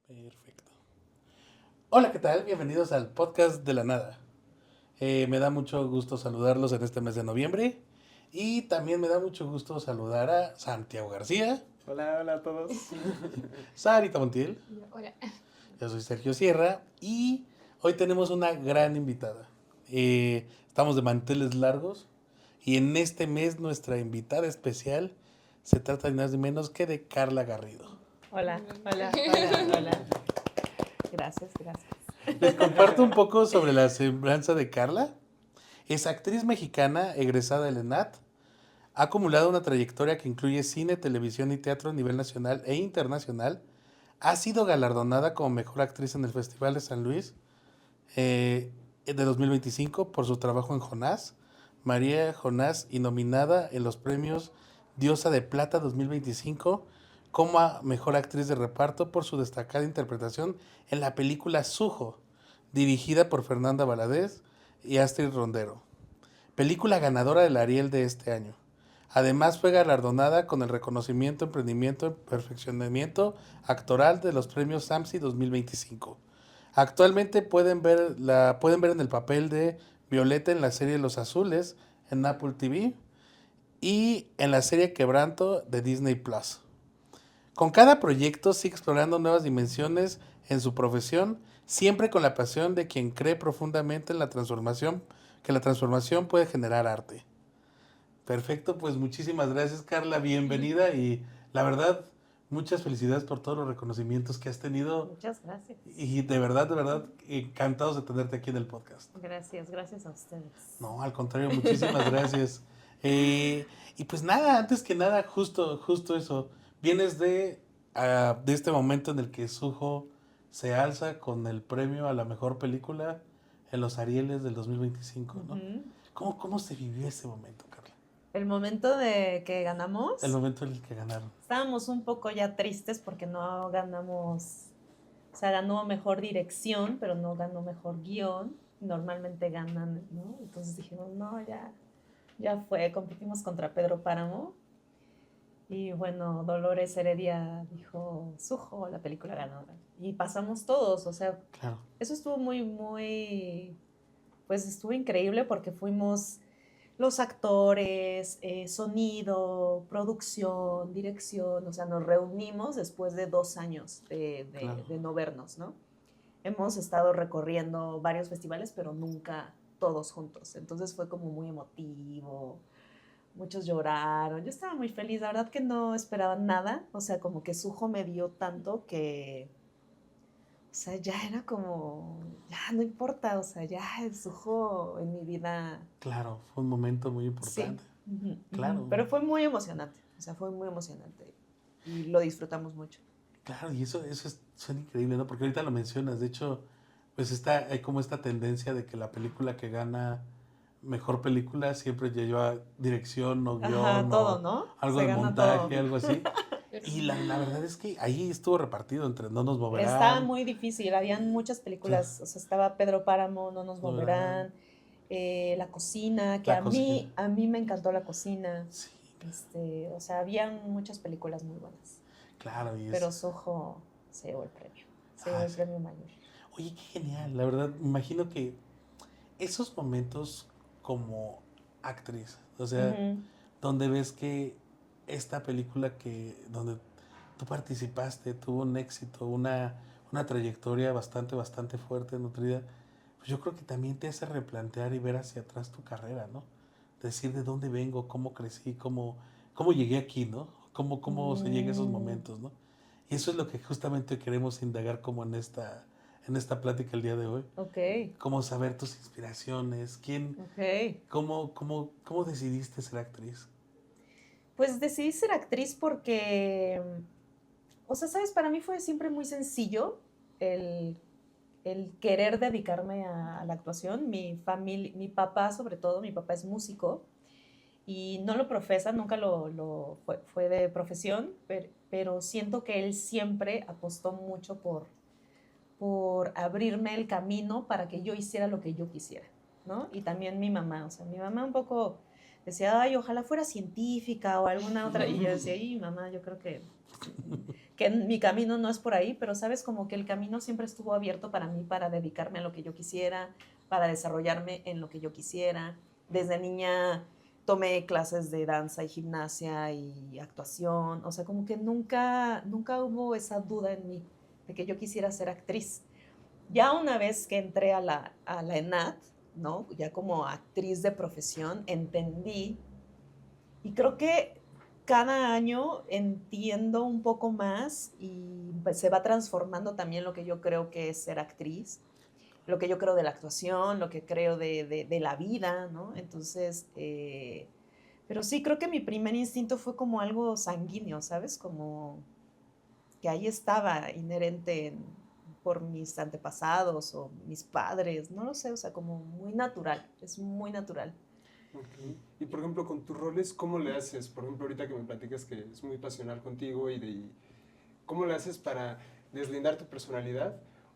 Perfecto. Hola, ¿qué tal? Bienvenidos al podcast de la nada. Me da mucho gusto saludarlos en este mes de noviembre y también me da mucho gusto saludar a Santiago García, Hola a todos. Sarita Montiel, Hola. yo soy Sergio Sierra y hoy tenemos una gran invitada. Estamos de manteles largos y en este mes nuestra invitada especial se trata ni más ni menos que de Carla Garrido. Hola. Gracias. Les comparto un poco sobre la semblanza de Carla. Es actriz mexicana egresada del ENAT. Ha acumulado una trayectoria que incluye cine, televisión y teatro a nivel nacional e internacional. Ha sido galardonada como mejor actriz en el Festival de San Luis de 2025 por su trabajo en Jonás, María Jonás, y nominada en los premios Diosa de Plata 2025 como a mejor actriz de reparto por su destacada interpretación en la película Sujo, dirigida por Fernanda Valadez y Astrid Rondero, película ganadora del Ariel de este año. Además fue galardonada con el reconocimiento, emprendimiento y perfeccionamiento actoral de los premios SAMSI 2025. Actualmente pueden ver en el papel de Violeta en la serie Los Azules en Apple TV y en la serie Quebranto de Disney Plus. Con cada proyecto sigue explorando nuevas dimensiones en su profesión, siempre con la pasión de quien cree profundamente en la transformación, que la transformación puede generar arte. Perfecto, pues muchísimas gracias, Carla, bienvenida y la verdad, muchas felicidades por todos los reconocimientos que has tenido Muchas gracias. y de verdad, encantados de tenerte aquí en el podcast. Gracias a ustedes. No, al contrario, muchísimas gracias. Y pues nada, antes que nada, justo eso, vienes de este momento en el que Sujo se alza con el premio a la mejor película en los Arieles del 2025, ¿no? ¿Cómo se vivió ese momento, Carla? El momento de que ganamos, El momento en el que ganaron. estábamos un poco ya tristes porque no ganamos, o sea, ganó mejor dirección, pero no ganó mejor guión. Normalmente ganan, ¿no? Entonces dijimos, no, ya fue, competimos contra Pedro Páramo. Y bueno, Dolores Heredia dijo, Sujo, la película ganadora. Y pasamos todos, o sea, Claro. eso estuvo pues estuvo increíble porque fuimos los actores, sonido, producción, dirección, o sea, nos reunimos después de 2 años Claro. de no vernos, ¿no? Hemos estado recorriendo varios festivales, pero nunca todos juntos. Entonces fue como muy emotivo, muchos lloraron. Yo estaba muy feliz, la verdad que no esperaba nada, o sea, como que Sujo me dio tanto que, o sea, ya era como, ya no importa, o sea, ya el Sujo en mi vida. Claro, fue un momento muy Sí. importante. Claro. Pero fue muy emocionante, o sea, fue muy emocionante y lo disfrutamos mucho. Claro, y eso suena increíble, ¿no? Porque ahorita lo mencionas, de hecho, pues hay como esta tendencia de que la película que gana mejor película siempre lleva dirección o guión. Ajá, todo, o ¿no? algo Se de gana montaje, todo. algo así. Y la verdad es que ahí estuvo repartido entre No nos moverán. Estaba muy difícil, habían muchas películas, o sea, estaba Pedro Páramo, No nos moverán, La cocina, que La a mí cocina. me encantó La cocina. Sí, O sea, habían muchas películas muy buenas, claro. pero Soho se llevó el premio, sí. premio mayor. Oye, qué genial, la verdad, me imagino que esos momentos como actriz, o sea, donde ves que esta película donde tú participaste tuvo un éxito, una trayectoria bastante fuerte, nutrida, pues yo creo que también te hace replantear y ver hacia atrás tu carrera, ¿no? Decir de dónde vengo, cómo crecí, cómo llegué aquí, ¿no? Cómo se llega a esos momentos, ¿no? Y eso es lo que justamente queremos indagar como en esta plática el día de hoy. Ok. Cómo saber tus inspiraciones, cómo decidiste ser actriz. Pues decidí ser actriz porque, o sea, sabes, para mí fue siempre muy sencillo el querer dedicarme a la actuación. Mi familia, mi papá sobre todo, mi papá es músico y no lo profesa, nunca fue de profesión, pero siento que él siempre apostó mucho por abrirme el camino para que yo hiciera lo que yo quisiera, ¿no? Y también mi mamá, o sea, mi mamá un poco decía, ay, ojalá fuera científica o alguna otra, y yo decía, ay, mamá, yo creo que que mi camino no es por ahí, pero sabes, como que el camino siempre estuvo abierto para mí, para dedicarme a lo que yo quisiera, para desarrollarme en lo que yo quisiera. Desde niña tomé clases de danza y gimnasia y actuación, o sea, como que nunca hubo esa duda en mí de que yo quisiera ser actriz. Ya una vez que entré a la ENAD, ¿no? Ya como actriz de profesión, entendí, y creo que cada año entiendo un poco más y pues, se va transformando también lo que yo creo que es ser actriz, lo que yo creo de la actuación, lo que creo de la vida, ¿no? Entonces, pero sí, creo que mi primer instinto fue como algo sanguíneo, ¿sabes? Como que ahí estaba inherente por mis antepasados o mis padres, no lo sé, o sea, como muy natural, es muy natural. Ok. Y por ejemplo, con tus roles, ¿cómo le haces? Por ejemplo, ahorita que me platicas que es muy pasional contigo ¿cómo le haces para deslindar tu personalidad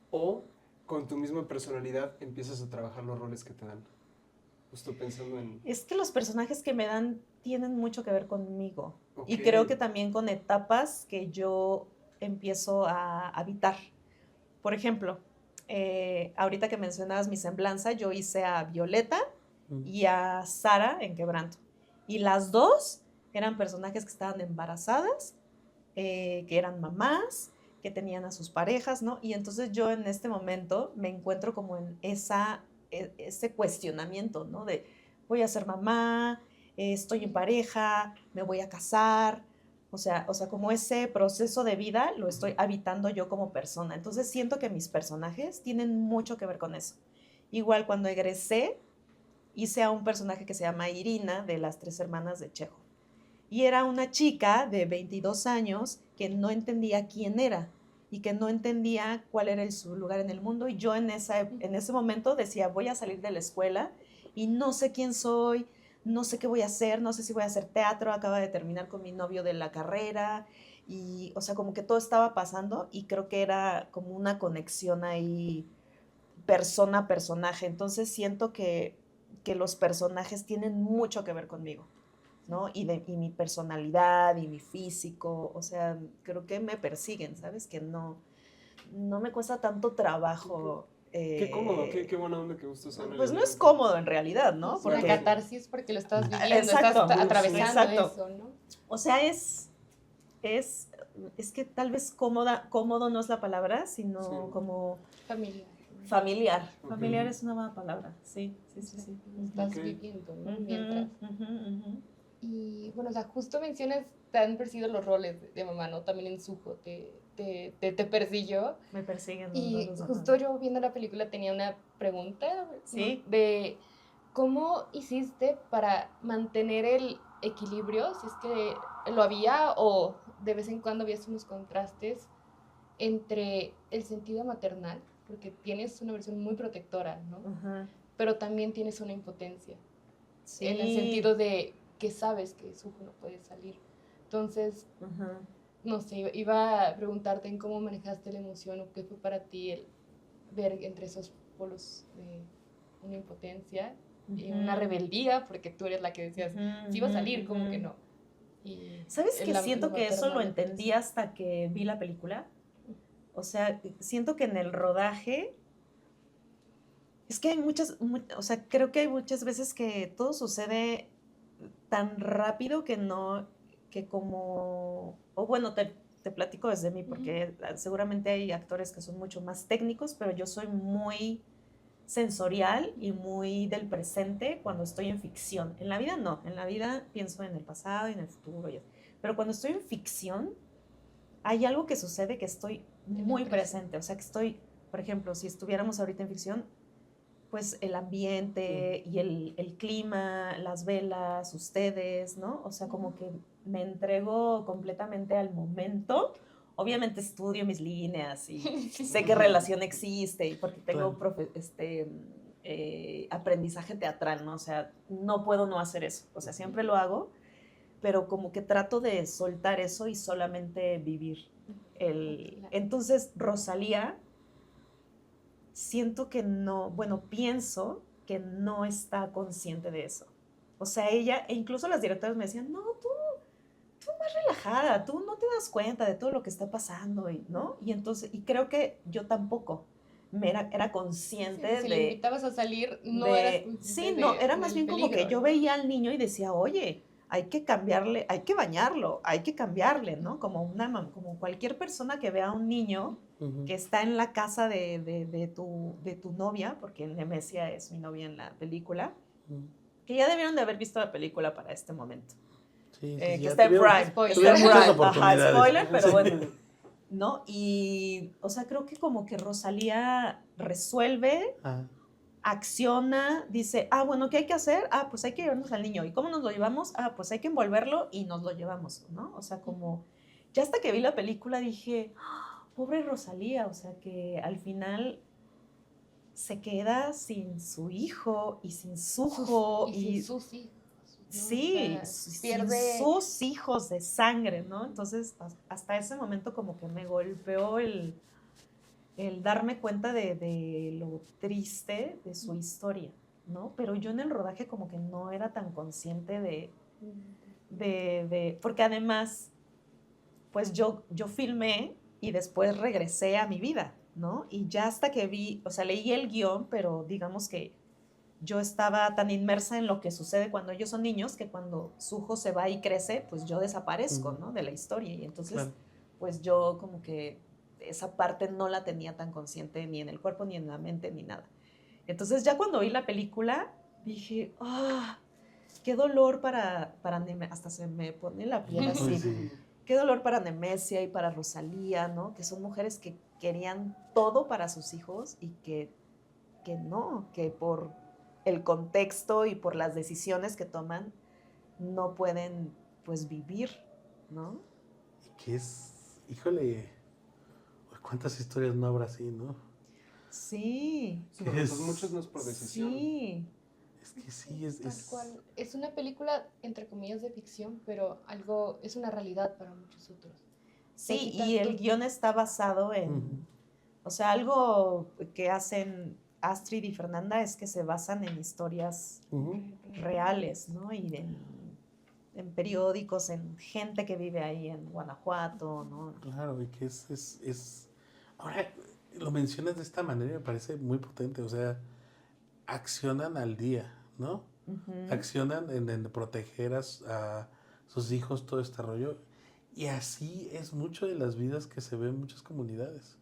o con tu misma personalidad empiezas a trabajar los roles que te dan? Justo pensando en... Es que los personajes que me dan tienen mucho que ver conmigo y Ok. creo que también con etapas que yo empiezo a habitar. Por ejemplo, ahorita que mencionabas mi semblanza, yo hice a Violeta y a Sara en Quebranto. Y las dos eran personajes que estaban embarazadas, que eran mamás, que tenían a sus parejas, ¿no? Y entonces yo en este momento me encuentro como en ese cuestionamiento, ¿no? De voy a ser mamá, estoy en pareja, me voy a casar, o sea, como ese proceso de vida lo estoy habitando yo como persona. Entonces siento que mis personajes tienen mucho que ver con eso. Igual cuando egresé, hice a un personaje que se llama Irina, de las tres hermanas de Chejo. Y era una chica de 22 años que no entendía quién era y que no entendía cuál era su lugar en el mundo. Y yo en ese momento decía, voy a salir de la escuela y no sé quién soy, no sé qué voy a hacer, no sé si voy a hacer teatro, acaba de terminar con mi novio de la carrera. Y, o sea, como que todo estaba pasando y creo que era como una conexión ahí persona-personaje. Entonces siento que los personajes tienen mucho que ver conmigo, ¿no? Y mi personalidad y mi físico, o sea, creo que me persiguen, ¿sabes? Que no me cuesta tanto trabajo. Qué cómodo, qué buena onda que gustos sean Pues el no es elenco. cómodo en realidad, ¿no? Es una Porque, catarsis porque lo estás viviendo, exacto, estás atravesando exacto. eso, ¿no? O sea, es, es que tal vez cómodo no es la palabra, sino Sí. como Familiar. familiar. Ok. Familiar es una buena palabra, sí, sí. Lo estás Ok. viviendo, ¿no? Ujú, Mientras. ujú. Y bueno, o sea, justo mencionas, te han perseguido los roles de mamá, ¿no? También en Sujo te persiguió. Me persiguen los Y roles de justo mamá. yo viendo la película tenía una pregunta, ¿no? Sí. De cómo hiciste para mantener el equilibrio, si es que lo había o de vez en cuando habías unos contrastes entre el sentido maternal, porque tienes una versión muy protectora, ¿no? Ajá. Pero también tienes una impotencia, Sí. en el sentido de que sabes que su hijo no puede salir. Entonces, Ajá. no sé, iba a preguntarte en cómo manejaste la emoción o qué fue para ti el ver entre esos polos de una impotencia y una rebeldía, porque tú eres la que decías, sí iba a salir, ¿cómo que no? Y ¿Sabes qué? Siento lo que eso lo maternal, entendí hasta que vi la película. O sea, siento que en el rodaje es que hay o sea, creo que hay muchas veces que todo sucede tan rápido que no, que como, o bueno, te platico desde mí, porque seguramente hay actores que son mucho más técnicos, pero yo soy muy sensorial y muy del presente cuando estoy en ficción. En la vida no, en la vida pienso en el pasado y en el futuro, pero cuando estoy en ficción hay algo que sucede que estoy muy presente, o sea que estoy, por ejemplo, si estuviéramos ahorita en ficción, pues el ambiente y el clima, las velas, ustedes, ¿no? O sea, como que me entrego completamente al momento. Obviamente estudio mis líneas y sé qué relación existe y porque tengo aprendizaje teatral, ¿no? O sea, no puedo no hacer eso. O sea, siempre lo hago, pero como que trato de soltar eso y solamente vivir. Entonces, Rosalía siento que no, bueno, pienso que no está consciente de eso. O sea, ella, e incluso las directoras me decían, no, tú relajada, tú no te das cuenta de todo lo que está pasando, ¿no? Y entonces, y creo que yo tampoco era consciente Si le de, invitabas a salir, no eras consciente sí, no, era más del bien como que peligro, yo ¿no? veía al niño y decía, oye, hay que cambiarle, hay que bañarlo, hay que cambiarle, ¿no? Como cualquier persona que vea a un niño Ujú. que está en la casa de tu novia, porque Nemesia es mi novia en la película, Ujú. que ya debieron de haber visto la película para este momento. Sí, sí, Que ya está en Prime. Spoiler. Está en tuvieron muchas Prime. Ajá, oportunidades. spoiler, pero Sí. bueno. ¿No? Y, o sea, creo que como que Rosalía resuelve, Ajá. acciona, dice, bueno, ¿qué hay que hacer? Pues hay que llevarnos al niño. ¿Y cómo nos lo llevamos? Pues hay que envolverlo y nos lo llevamos, ¿no? O sea, como, ya hasta que vi la película dije, pobre Rosalía, o sea, que al final se queda sin su hijo y sin su hijo Y sin sus hijos. ¿no? sí, O sea, sin pierde. sus hijos de sangre, ¿no? Entonces, hasta ese momento como que me golpeó el darme cuenta de lo triste de su historia, ¿no? Pero yo en el rodaje como que no era tan consciente porque además, pues yo filmé y después regresé a mi vida, ¿no? Y ya hasta que vi, o sea, leí el guión, pero digamos que yo estaba tan inmersa en lo que sucede cuando ellos son niños que cuando su hijo se va y crece, pues yo desaparezco, ¿no? De la historia. Y entonces, Claro. pues yo como que esa parte no la tenía tan consciente ni en el cuerpo, ni en la mente, ni nada. Entonces ya cuando vi la película, dije, qué dolor para Nemesia, hasta se me pone la piel así. Sí. Qué dolor para Nemesia y para Rosalía, ¿no? Que son mujeres que querían todo para sus hijos y que no, que por el contexto y por las decisiones que toman no pueden pues vivir, ¿no? Y que híjole, cuántas historias no habrá así, ¿no? Sí, Sí, porque pues muchos no es por decisión. sí. Es que sí, Tal cual. Es una película, entre comillas, de ficción, pero es una realidad para muchos otros. Sí, Te y quita el guión está basado en, Ujú. o sea, algo que hacen Astrid y Fernanda es que se basan en historias Ujú. reales, ¿no? Y en periódicos, en gente que vive ahí en Guanajuato, ¿no? Claro, y que Ahora, lo mencionas de esta manera y me parece muy potente, o sea, accionan al día, ¿no? Ujú. Accionan en proteger a sus hijos, todo este rollo. Y así es mucho de las vidas que se ven en muchas comunidades.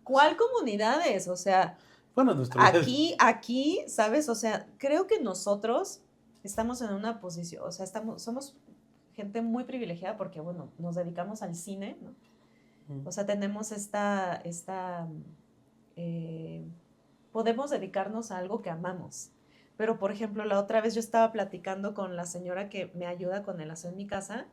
¿Cuál comunidades? O sea, Bueno, nuestra vida. aquí, ¿sabes? O sea, creo que nosotros estamos en una posición, o sea, somos gente muy privilegiada porque, bueno, nos dedicamos al cine, ¿no? O sea, tenemos podemos dedicarnos a algo que amamos. Pero, por ejemplo, la otra vez yo estaba platicando con la señora que me ayuda con el aseo en mi casa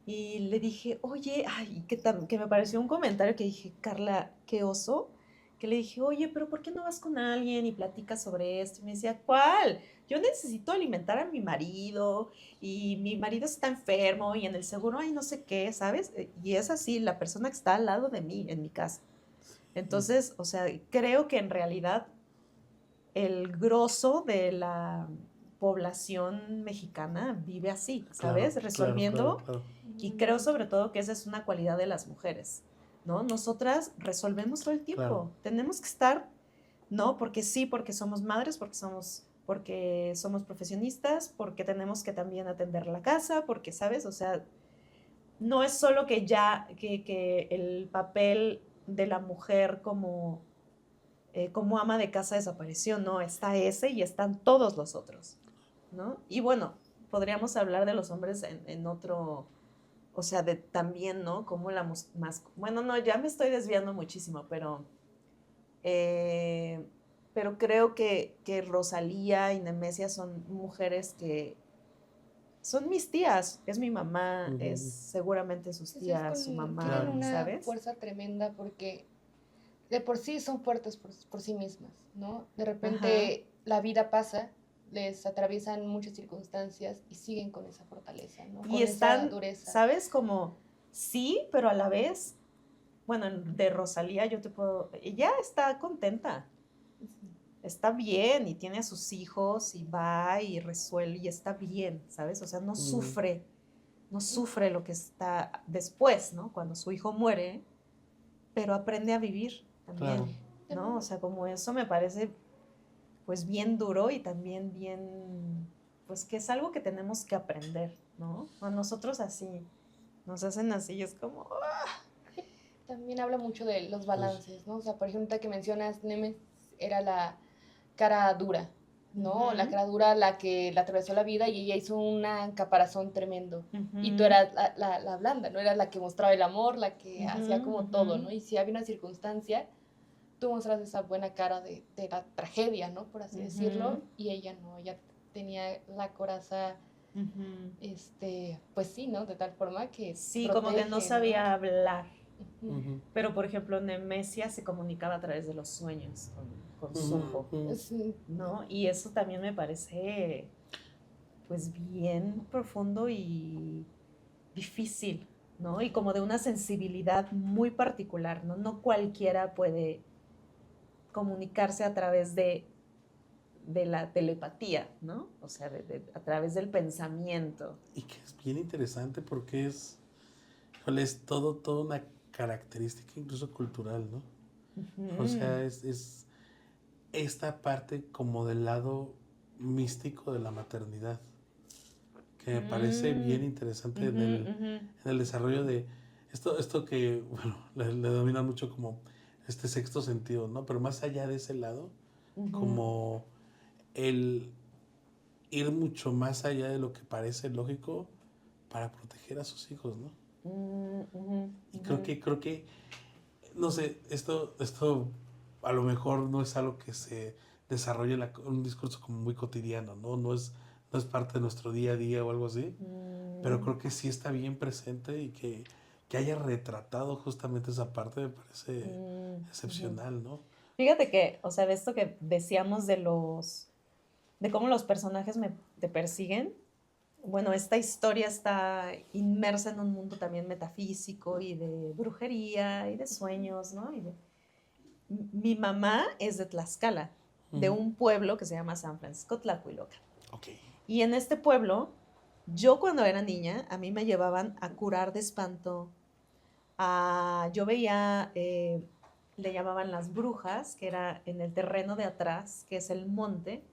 y le dije, oye, que me pareció un comentario que dije, Carla, qué oso, que le dije, oye, pero ¿por qué no vas con alguien y platicas sobre esto? Y me decía, ¿cuál? Yo necesito alimentar a mi marido y mi marido está enfermo y en el seguro hay no sé qué, ¿sabes? Y es así, la persona que está al lado de mí en mi casa. Entonces, o sea, creo que en realidad el grosso de la población mexicana vive así, ¿sabes? Claro, Resolviendo. claro. Y creo sobre todo que esa es una cualidad de las mujeres, ¿no? Nosotras resolvemos todo el tiempo. Claro. Tenemos que estar, ¿no? Porque sí, porque somos madres, porque somos profesionistas, porque tenemos que también atender la casa, porque, ¿sabes? O sea, no es solo que el papel de la mujer como ama de casa desapareció, no, está ese y están todos los otros, ¿no? Y bueno, podríamos hablar de los hombres en otro, o sea, de también, ¿no? Como bueno, no, ya me estoy desviando muchísimo, pero creo que Rosalía y Nemesia son mujeres que son mis tías, es mi mamá, Ujú. es seguramente sus Pues tías, su mamá, tienen una ¿sabes? fuerza tremenda porque de por sí son fuertes por sí mismas, ¿no? De repente la vida pasa, les atraviesan muchas circunstancias y siguen con esa fortaleza, ¿no? Y Con esa están, dureza. ¿sabes? Como, sí, pero a la vez, bueno, de Rosalía ella está contenta, está bien y tiene a sus hijos y va y resuelve y está bien, ¿sabes? O sea, no Mm. sufre, no sufre lo que está después, ¿no? Cuando su hijo muere, pero aprende a vivir también, Claro. ¿no? O sea, como eso me parece pues bien duro y también bien, pues que es algo que tenemos que aprender, ¿no? A nosotros así, nos hacen así y es como, También habla mucho de los Pues, balances, ¿no? O sea, por ejemplo, ahorita que mencionas, Nemes era la cara dura, ¿no? La Ujú. cara dura, la que la atravesó la vida y ella hizo un caparazón tremendo. Y tú Ujú, eras la blanda, ¿no? Eras la que mostraba el amor, la que hacía ujú, como todo, ¿no? ujú, Y si había una circunstancia, tú mostras esa buena cara de la tragedia, ¿no? Por así decirlo. ujú, Y ella no, ella tenía la coraza, ujú. pues sí, ¿no? De tal forma que Sí, como que no protege, ¿no? sabía hablar, Ujú. Ujú, pero por ejemplo, Nemesia se comunicaba a través de los sueños con ujú, Zuko, ujú. Sí, ¿no? Y eso también me parece pues bien profundo y difícil, ¿no? Y como de una sensibilidad muy particular, ¿no? No cualquiera puede comunicarse a través de la telepatía, ¿no? O sea, a través del pensamiento. Y que es bien interesante porque híjole, es toda una característica incluso cultural, ¿no? O Ujú, sea, es esta parte como del lado místico de la maternidad, que me parece bien mm, interesante ujú, ujú, en el desarrollo de esto que, bueno, le denominan mucho como este sexto sentido, ¿no? Pero más allá de ese lado, ujú, como el ir mucho más allá de lo que parece lógico para proteger a sus hijos, ¿no? ujú, Y ujú, creo que, no sé, esto a lo mejor no es algo que se desarrolle en un discurso como muy cotidiano, ¿no? No es parte de nuestro día a día o algo así, pero mm, creo que sí está bien presente y que haya retratado justamente esa parte me parece ujú. excepcional, ¿no? Fíjate que, o sea, de esto que decíamos de cómo los personajes te persiguen, bueno, esta historia está inmersa en un mundo también metafísico y de brujería y de sueños, ¿no? Mi mamá es de Tlaxcala, de Ujú. un pueblo que se llama San Francisco Tlacuiloca. Ok. Y en este pueblo, yo cuando era niña, a mí me llevaban a curar de espanto. Yo veía, le llamaban las brujas, que era en el terreno de atrás, que es el monte.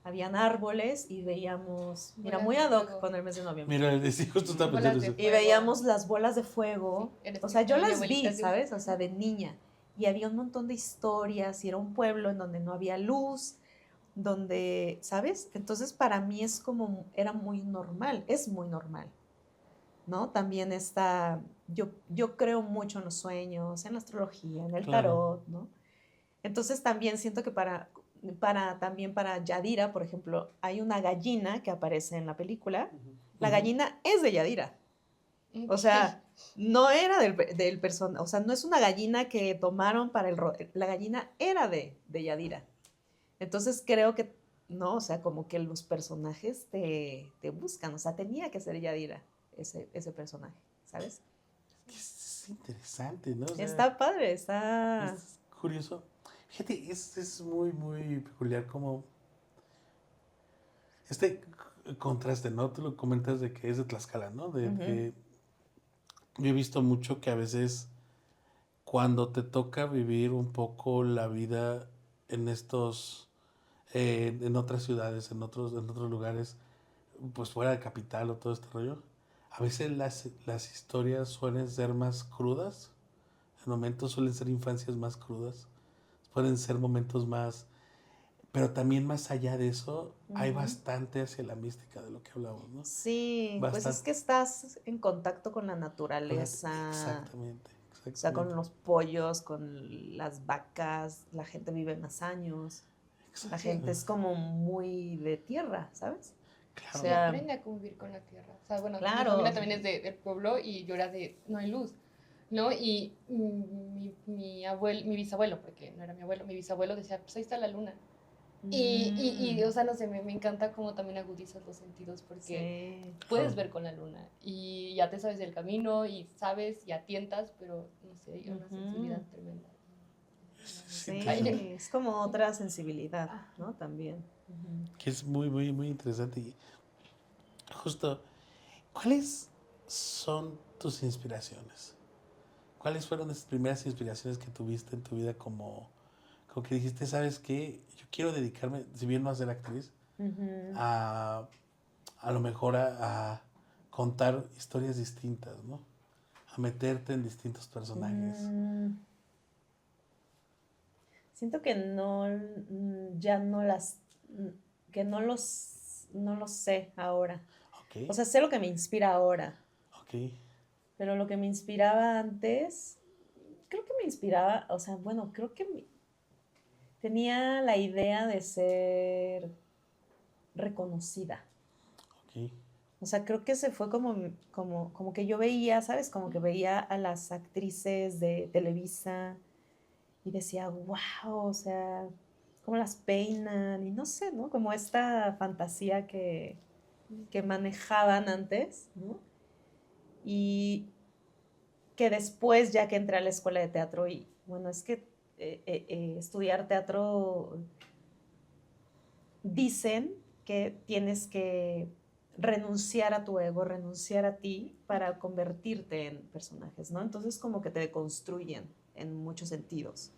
Habían árboles y veíamos, mira, bolas muy de ad hoc fuego. con el mes de noviembre. Mira, sí, justo estaba pensando Bolas de eso. Y fuego. veíamos las bolas de Sí, fuego. eres O sea, yo mi las vi, abuelita. Sí. ¿sabes? O sea, de niña. Y había un montón de historias y era un pueblo en donde no había luz, donde, ¿sabes? Entonces para mí es como, era muy normal, es muy normal, ¿no? También está, yo creo mucho en los sueños, en la astrología, en el Claro. tarot, ¿no? Entonces también siento que también para Yadira, por ejemplo, hay una gallina que aparece en la película. La Ujú. gallina es de Yadira. O Ok. sea, no era del personaje, o sea, no es una gallina que tomaron para la gallina era de Yadira. Entonces creo que, no, o sea, como que los personajes te buscan, o sea, tenía que ser Yadira ese personaje, ¿sabes? Es interesante, ¿no? O sea, Está padre, está... es curioso. Fíjate, es muy, muy peculiar como este contraste, ¿no? Tú lo comentas de que es de Tlaxcala, ¿no? Ujú, Yo he visto mucho que a veces cuando te toca vivir un poco la vida en en otras ciudades, en otros lugares, pues fuera de capital o todo este rollo, a veces las historias suelen ser más crudas, en momentos suelen ser infancias más crudas, pueden ser momentos más, pero también más allá de eso, hay ujú. bastante hacia la mística de lo que hablamos, ¿no? Sí, pues es Bastante que estás en contacto con la naturaleza, exactamente, o sea, con exactamente, los pollos, con las vacas, la gente vive más años, la Sí. gente es como muy de tierra, ¿sabes? O claro. Y sea, aprende a convivir con la tierra. O sea, bueno, mi claro. familia también es del pueblo y yo era de, no hay luz, ¿no? Y mi bisabuelo, porque no era mi abuelo, mi bisabuelo decía, pues ahí está la luna. O sea, no sé, me encanta cómo también agudizas los sentidos porque Sí. puedes Claro. ver con la luna y ya te sabes el camino y sabes y atientas, pero no sé, hay una sensibilidad Ujú. tremenda. Es Ay, interesante. Sí, es como otra sensibilidad, ah, ¿no? También. Ujú. Que es muy, muy, muy interesante. Y justo, ¿cuál es? son tus inspiraciones? ¿Cuáles fueron esas primeras inspiraciones que tuviste en tu vida como que dijiste, ¿sabes qué? Yo quiero dedicarme, si bien no a ser actriz, Ujú. a lo mejor a contar historias distintas, ¿no? A meterte en distintos personajes. Mm, Siento que no, ya no que no los sé ahora. O Ok, sea, sé lo que me inspira ahora, ok, pero lo que me inspiraba antes, creo que me inspiraba, o sea, bueno, creo que tenía la idea de ser reconocida. ok. O sea, creo que se fue como que yo veía, ¿sabes? Como que veía a las actrices de Televisa y decía, wow, o sea, cómo las peinan y no sé, ¿no? Como esta fantasía que manejaban antes, ¿no? Y que después, ya que entré a la escuela de teatro y, bueno, es que estudiar teatro dicen que tienes que renunciar a tu ego, renunciar a ti para convertirte en personajes, ¿no? Entonces como que te deconstruyen en muchos sentidos,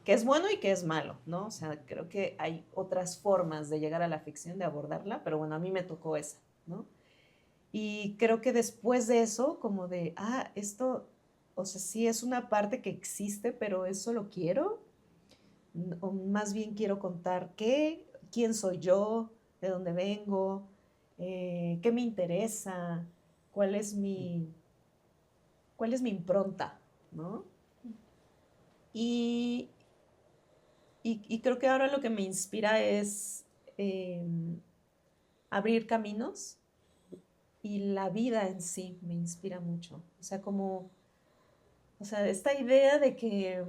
que es bueno y que es malo, ¿no? O sea, creo que hay otras formas de llegar a la ficción, de abordarla, pero bueno, a mí me tocó esa, ¿no? Y creo que después de eso, como de, esto, o sea, sí es una parte que existe, pero eso lo quiero, o más bien quiero contar quién soy yo, de dónde vengo, qué me interesa, cuál es mi, cuál es mi impronta, ¿no? Y, y creo que ahora lo que me inspira es eh, abrir caminos y la vida en sí me inspira mucho. O sea, o sea, esta idea de que,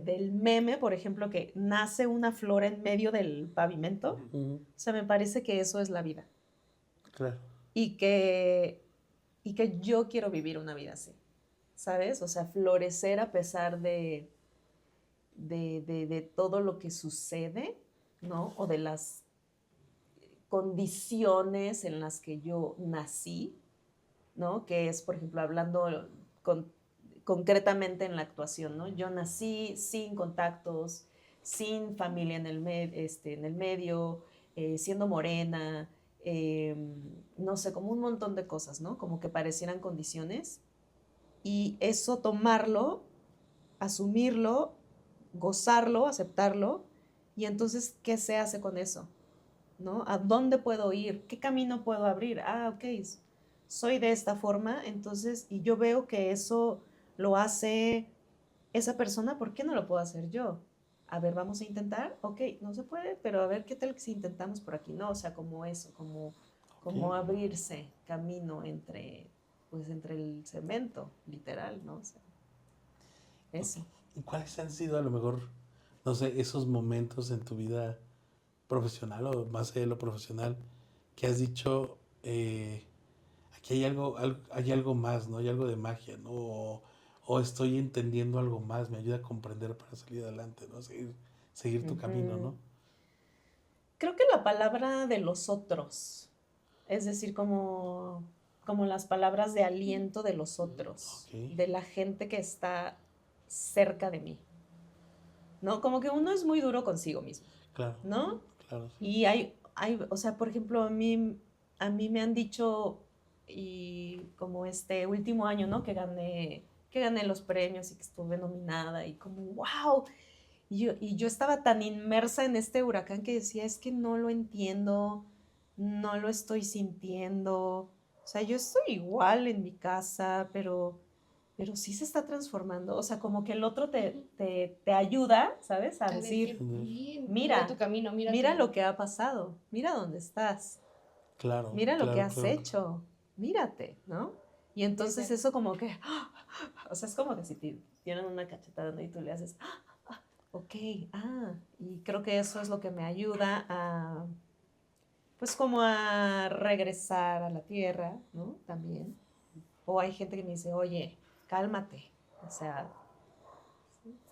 del meme, por ejemplo, que nace una flor en medio del pavimento, Ujú, o sea, me parece que eso es la vida claro. y que, y que yo quiero vivir una vida así, ¿sabes? O sea, florecer a pesar de todo lo que sucede, ¿no? O de las condiciones en las que yo nací, ¿no? Que es, por ejemplo, hablando con, concretamente en la actuación, ¿no? Yo nací sin contactos, sin familia en el medio, siendo morena, eh, no sé, como un montón de cosas, ¿no? Como que parecieran condiciones. Y eso tomarlo, asumirlo, gozarlo, aceptarlo, y entonces, ¿qué se hace con eso? ¿No? ¿A dónde puedo ir? ¿Qué camino puedo abrir? Ok, soy de esta forma, entonces, y yo veo que eso lo hace esa persona, ¿por qué no lo puedo hacer yo? A ver, vamos a intentar, ok, no se puede, pero a ver qué tal si intentamos por aquí, ¿no? O sea, como eso, como Ok. abrirse camino pues entre el cemento, literal, ¿no? O sea, eso. ¿Y cuáles han sido a lo mejor, no sé, esos momentos en tu vida profesional o más allá de lo profesional que has dicho, aquí hay algo más, ¿no? Hay algo de magia, ¿no? O estoy entendiendo algo más, me ayuda a comprender para salir adelante, ¿no? Seguir tu camino, Ujú. ¿no? Creo que la palabra de los otros, es decir, como las palabras de aliento de los otros, Ok, de la gente que está cerca de mí, ¿no? Como que uno es muy duro consigo mismo, claro, ¿no? claro. Y o sea, por ejemplo, a mí me han dicho, y como este último año, ¿no? Que gané los premios y que estuve nominada y como, wow. Y yo estaba tan inmersa en este huracán que decía, es que no lo entiendo, no lo estoy sintiendo. O sea, yo estoy igual en mi casa, pero sí se está transformando. O sea, como que el otro te ayuda, ¿sabes? A A decir, decir, Entender. bien, mira tu mira, camino, mira mira tu... lo que ha pasado, mira dónde estás, Claro, mira lo que claro, has claro. hecho, mírate, ¿no? Y entonces Desde... eso como que, o sea, es como que si te tienen una cachetada, ¿no? Y tú le haces, ok, y creo que eso es lo que me ayuda pues como a regresar a la tierra, ¿no? También. O hay gente que me dice, oye, cálmate, o sea,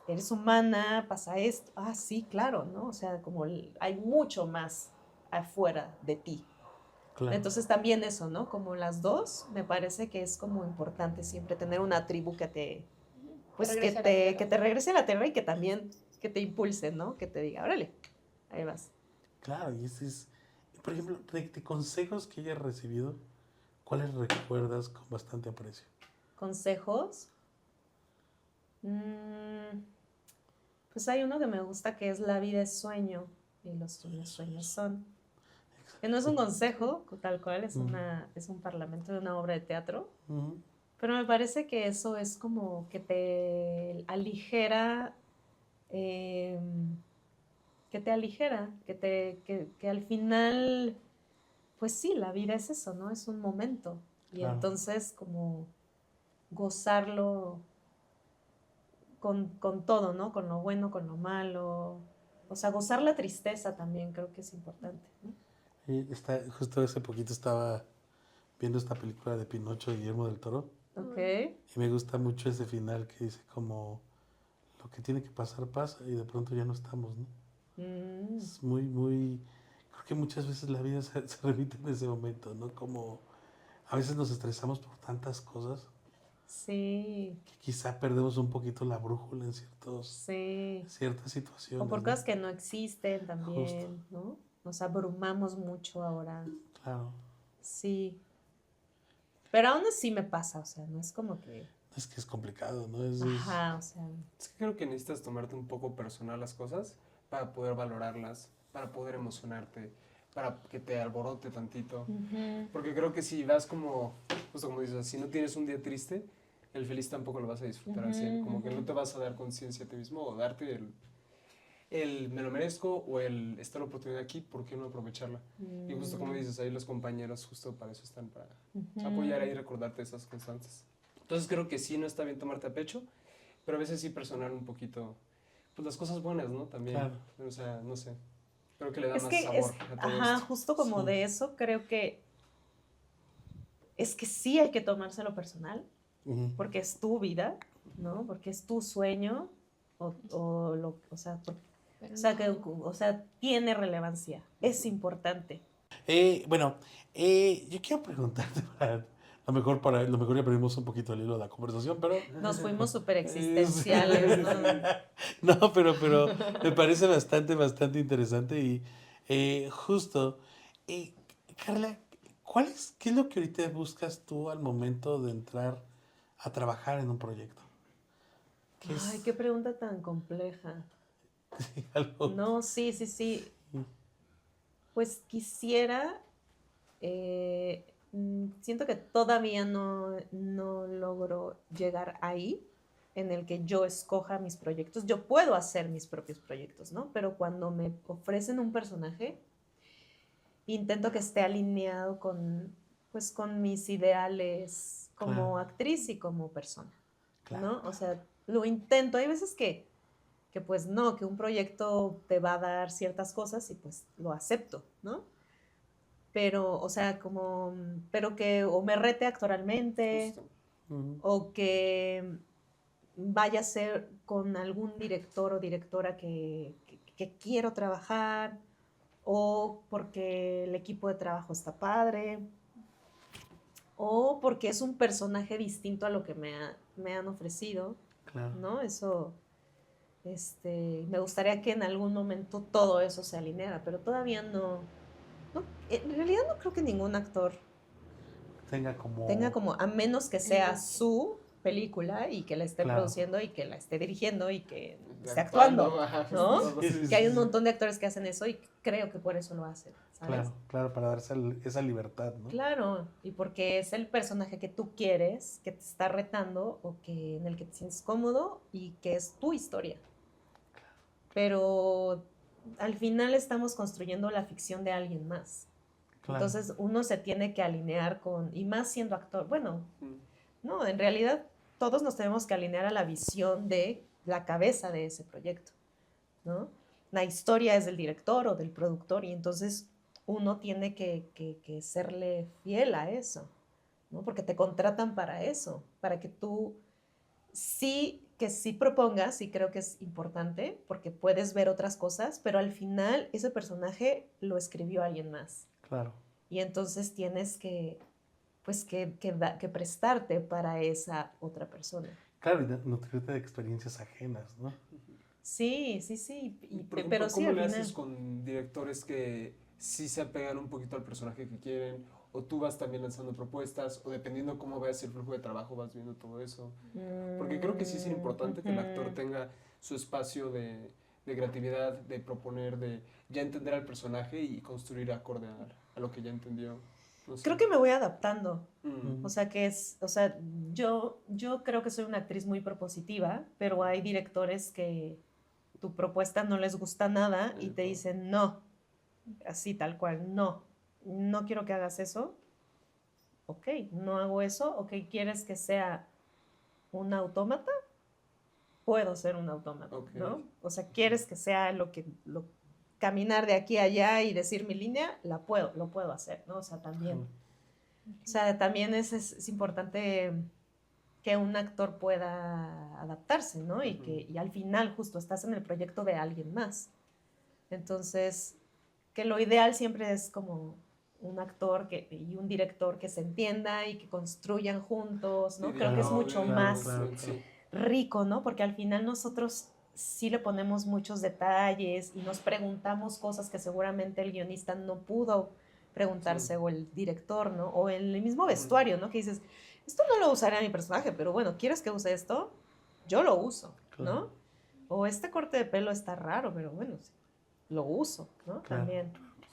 eres humana, pasa esto, sí, claro, ¿no? O sea, como hay mucho más afuera de ti, Claro. Entonces también eso, ¿no? Como las dos, me parece que es como importante siempre tener una tribu que te, pues regrese a la tierra. que te regrese a la tierra y que también que te impulse, ¿no? Que te diga, órale, ahí vas. Claro, y ese es, por ejemplo, de consejos que hayas recibido, ¿cuáles recuerdas con bastante aprecio? Consejos. Pues hay uno que me gusta que es la vida es sueño y los sueños son. Que no es un consejo tal cual, es un parlamento de una obra de teatro, Ujú. pero me parece que eso es como que te aligera, que al final, pues sí, la vida es eso, ¿no? Es un momento. Y Claro. entonces como gozarlo con todo, ¿no? Con lo bueno, con lo malo. O sea, gozar la tristeza también creo que es importante, ¿no? Y justo hace poquito estaba viendo esta película de Pinocho de Guillermo del Toro Ok. y me gusta mucho ese final que dice como lo que tiene que pasar pasa y de pronto ya no estamos, ¿no? Es muy, muy... Creo que muchas veces la vida se repite en ese momento, ¿no? Como a veces nos estresamos por tantas cosas Sí, que quizá perdemos un poquito la brújula en sí. ciertas O situaciones, por ¿no? cosas que no existen Justo, también, ¿no? Nos abrumamos mucho ahora. claro. Sí. Pero aún así me pasa, o sea, no es como que... Es que es complicado, ¿no? Ajá, o sea... Es que creo que necesitas tomarte un poco personal las cosas para poder valorarlas, para poder emocionarte, para que te alborote tantito. Porque creo que si vas como, justo como dices, si no tienes un día triste, el feliz tampoco lo vas a disfrutar al 100. Como que no te vas a dar conciencia a ti mismo o darte el me lo merezco o el está la oportunidad aquí, ¿por qué no aprovecharla? Y justo como dices, ahí los compañeros justo para eso están, para apoyar ahí y recordarte esas constantes. Entonces creo que sí, no está bien tomarte a pecho, pero a veces sí personar un poquito, pues las cosas buenas, ¿no? También, Claro. o sea, no sé, creo que le da Es más que, sabor a todo ajá, esto. justo como Sí. de eso, creo que es que sí hay que tomárselo personal, Ujú. porque es tu vida, ¿no? Porque es tu sueño, o sea, Pero o sea, no. o sea, tiene relevancia, es importante. Bueno, yo quiero preguntarte para lo mejor ya perdimos un poquito el hilo de la conversación, pero Nos fuimos súper sí. existenciales, ¿no? No, pero me parece bastante interesante y justo, eh, Carla, qué es lo que ahorita buscas tú al momento de entrar a trabajar en un proyecto? ¿Qué Ay, es qué pregunta tan compleja. algo? No, sí. Pues quisiera, siento que todavía no logro llegar ahí en el que yo escoja mis proyectos. Yo puedo hacer mis propios proyectos, ¿no? Pero cuando me ofrecen un personaje, intento que esté alineado pues, con mis ideales como Claro, actriz y como persona, claro, ¿no? O claro. sea, lo intento. Hay veces que pues no, que un proyecto te va a dar ciertas cosas y pues lo acepto, ¿no? Pero, o sea, pero que o me rete actoralmente Justo. Ujú. o que vaya a ser con algún director o directora que quiero trabajar o porque el equipo de trabajo está padre o porque es un personaje distinto a lo que me han ofrecido, Claro. ¿no? Eso, me gustaría que en algún momento todo eso se alineara, pero todavía no, en realidad no creo que ningún actor Tenga tenga como, como, a menos que sea su película y que la esté claro. produciendo y que la esté dirigiendo y que De esté actuando, ajá, ¿no? justo, Sí, sí, Que hay un sí. montón de actores que hacen eso y creo que por eso lo hacen, ¿sabes? Claro, para darse esa libertad, ¿no? Claro, y porque es el personaje que tú quieres, que te está retando o que en el que te sientes cómodo y que es tu historia. Pero al final estamos construyendo la ficción de alguien más. Claro. Entonces uno se tiene que alinear y más siendo actor, bueno, Mm. no, en realidad todos nos tenemos que alinear a la visión de la cabeza de ese proyecto, ¿no? La historia es del director o del productor y entonces uno tiene que serle fiel a eso, ¿no? Porque te contratan para eso, para que tú sí propongas, y creo que es importante, porque puedes ver otras cosas, pero al final ese personaje lo escribió alguien más. Claro. Y entonces tienes que, pues, que prestarte para esa otra persona. Claro, y nutrirte de experiencias ajenas, ¿no? Sí, sí, sí. Y, por ejemplo, Pero sí, ¿cómo al le final. haces con directores que sí se apegan un poquito al personaje que quieren? ¿O tú vas también lanzando propuestas? ¿O dependiendo cómo veas el flujo de trabajo vas viendo todo eso? Porque creo que sí es importante que el actor tenga su espacio de creatividad, de proponer, de ya entender al personaje y construir acorde a lo que ya entendió. No sé. Creo que me voy adaptando. Mm, O sea, yo creo que soy una actriz muy propositiva, pero hay directores que tu propuesta no les gusta nada y te dicen no, así tal cual, no, no quiero que hagas eso. Ok, no hago eso. Ok, ¿quieres que sea un autómata? Puedo ser un autómata, Ok. ¿no? O sea, ¿quieres que sea caminar de aquí a allá y decir mi línea? Lo puedo hacer, ¿no? O sea, también. O sea, también es importante que un actor pueda adaptarse, ¿no? Y al final justo estás en el proyecto de alguien más. Entonces, que lo ideal siempre es como un actor y un director que se entienda y que construyan juntos, ¿no? Sí, Creo que es Claro, mucho dialogue, claro, más claro, sí. rico, ¿no? Porque al final nosotros sí le ponemos muchos detalles y nos preguntamos cosas que seguramente el guionista no pudo preguntarse Sí. o el director, ¿no? O en el mismo vestuario, ¿no? Que dices, esto no lo usaré a mi personaje, pero bueno, ¿quieres que use esto? Yo lo uso, claro. ¿no? O este corte de pelo está raro, pero bueno, sí, lo uso, ¿no? Claro. También.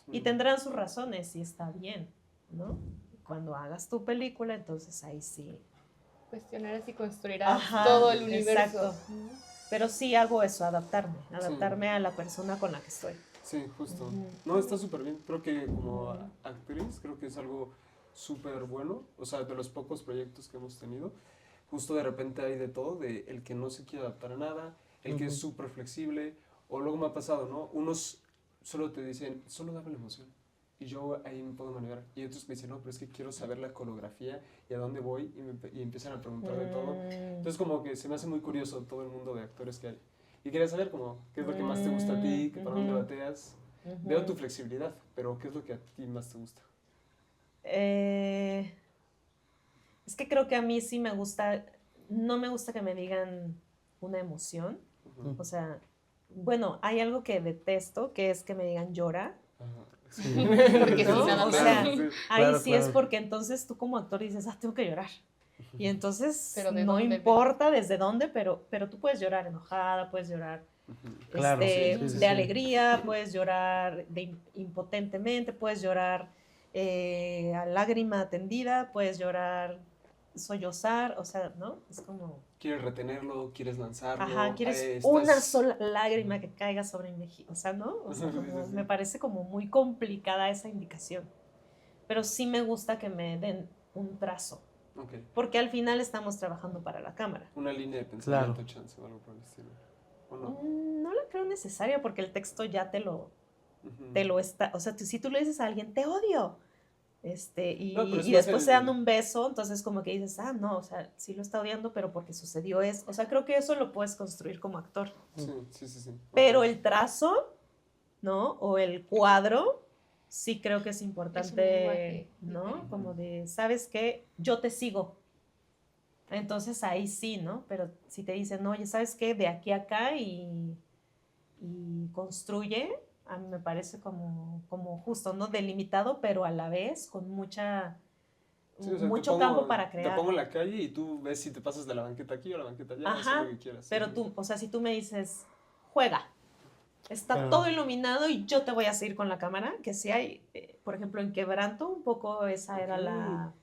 Y Sí. tendrán sus razones y está bien, ¿no? Cuando hagas tu película, entonces ahí sí. Cuestionarás y construirás Ajá, todo el universo. exacto. Pero sí hago eso, adaptarme a la persona con la que estoy. Sí, justo. Ujú. No, está súper bien. Creo que como actriz, creo que es algo súper bueno. O sea, de los pocos proyectos que hemos tenido, justo de repente hay de todo, de el que no se quiere adaptar a nada, el que es súper flexible, o luego me ha pasado, ¿no? Unos solo te dicen, solo dame la emoción. Y yo ahí me puedo maniobrar. Y otros me dicen, no, pero es que quiero saber la coreografía y a dónde voy, y empiezan a preguntar de todo. Entonces como que se me hace muy curioso todo el mundo de actores que hay. Y quería saber como, qué es lo que más te gusta a ti, que para dónde bateas. Veo tu flexibilidad, pero ¿qué es lo que a ti más te gusta? Es que creo que a mí sí me gusta, no me gusta que me digan una emoción. Ujú. O sea, bueno, hay algo que detesto, que es que me digan llora. Ajá. Sí. Porque ¿No? sí, nada O más. sea, sí. ahí Claro, sí es claro. porque entonces tú como actor dices, tengo que llorar. Y entonces Pero ¿de no dónde? importa desde dónde, pero tú puedes llorar enojada, puedes llorar Ujú. Claro, sí, sí, sí, de sí. alegría, puedes llorar impotentemente, puedes llorar a lágrima tendida, puedes llorar sollozar, o sea, ¿no? Es como, ¿Quieres retenerlo? ¿Quieres lanzarlo? ajá, quieres Estás- una sola lágrima que caiga sobre mi mejilla, o sea, ¿no? O sea, Sí, como, sí. me parece como muy complicada esa indicación, pero sí me gusta que me den un trazo, Ok. porque al final estamos trabajando para la cámara. Una línea de pensamiento, Claro. chance o algo por el estilo. ¿O no? No la creo necesaria porque el texto ya te Ujú. lo está, o sea, si tú le dices a alguien, te odio, No, pero es y más después se dan un beso, entonces como que dices, no, o sea, sí lo está odiando, pero porque sucedió eso, o sea, creo que eso lo puedes construir como actor, Sí, sí, sí, sí. pero Ok. el trazo, ¿no? O el cuadro, sí creo que es importante, lenguaje ¿no? diferente. Como de, ¿sabes qué? Yo te sigo. Entonces ahí sí, ¿no? Pero si te dicen, oye, ¿sabes qué? De aquí a acá y construye, a mí me parece como justo, ¿no? Delimitado, pero a la vez con Sí, o sea, mucho campo para te crear. pongo en la calle y tú ves si te pasas de la banqueta aquí o la banqueta allá, haz Ajá, lo que quieras. pero Sí. tú, o sea, si tú me dices, juega, está Claro. todo iluminado y yo te voy a seguir con la cámara, que si hay, por ejemplo, en Quebranto, un poco esa era Ok.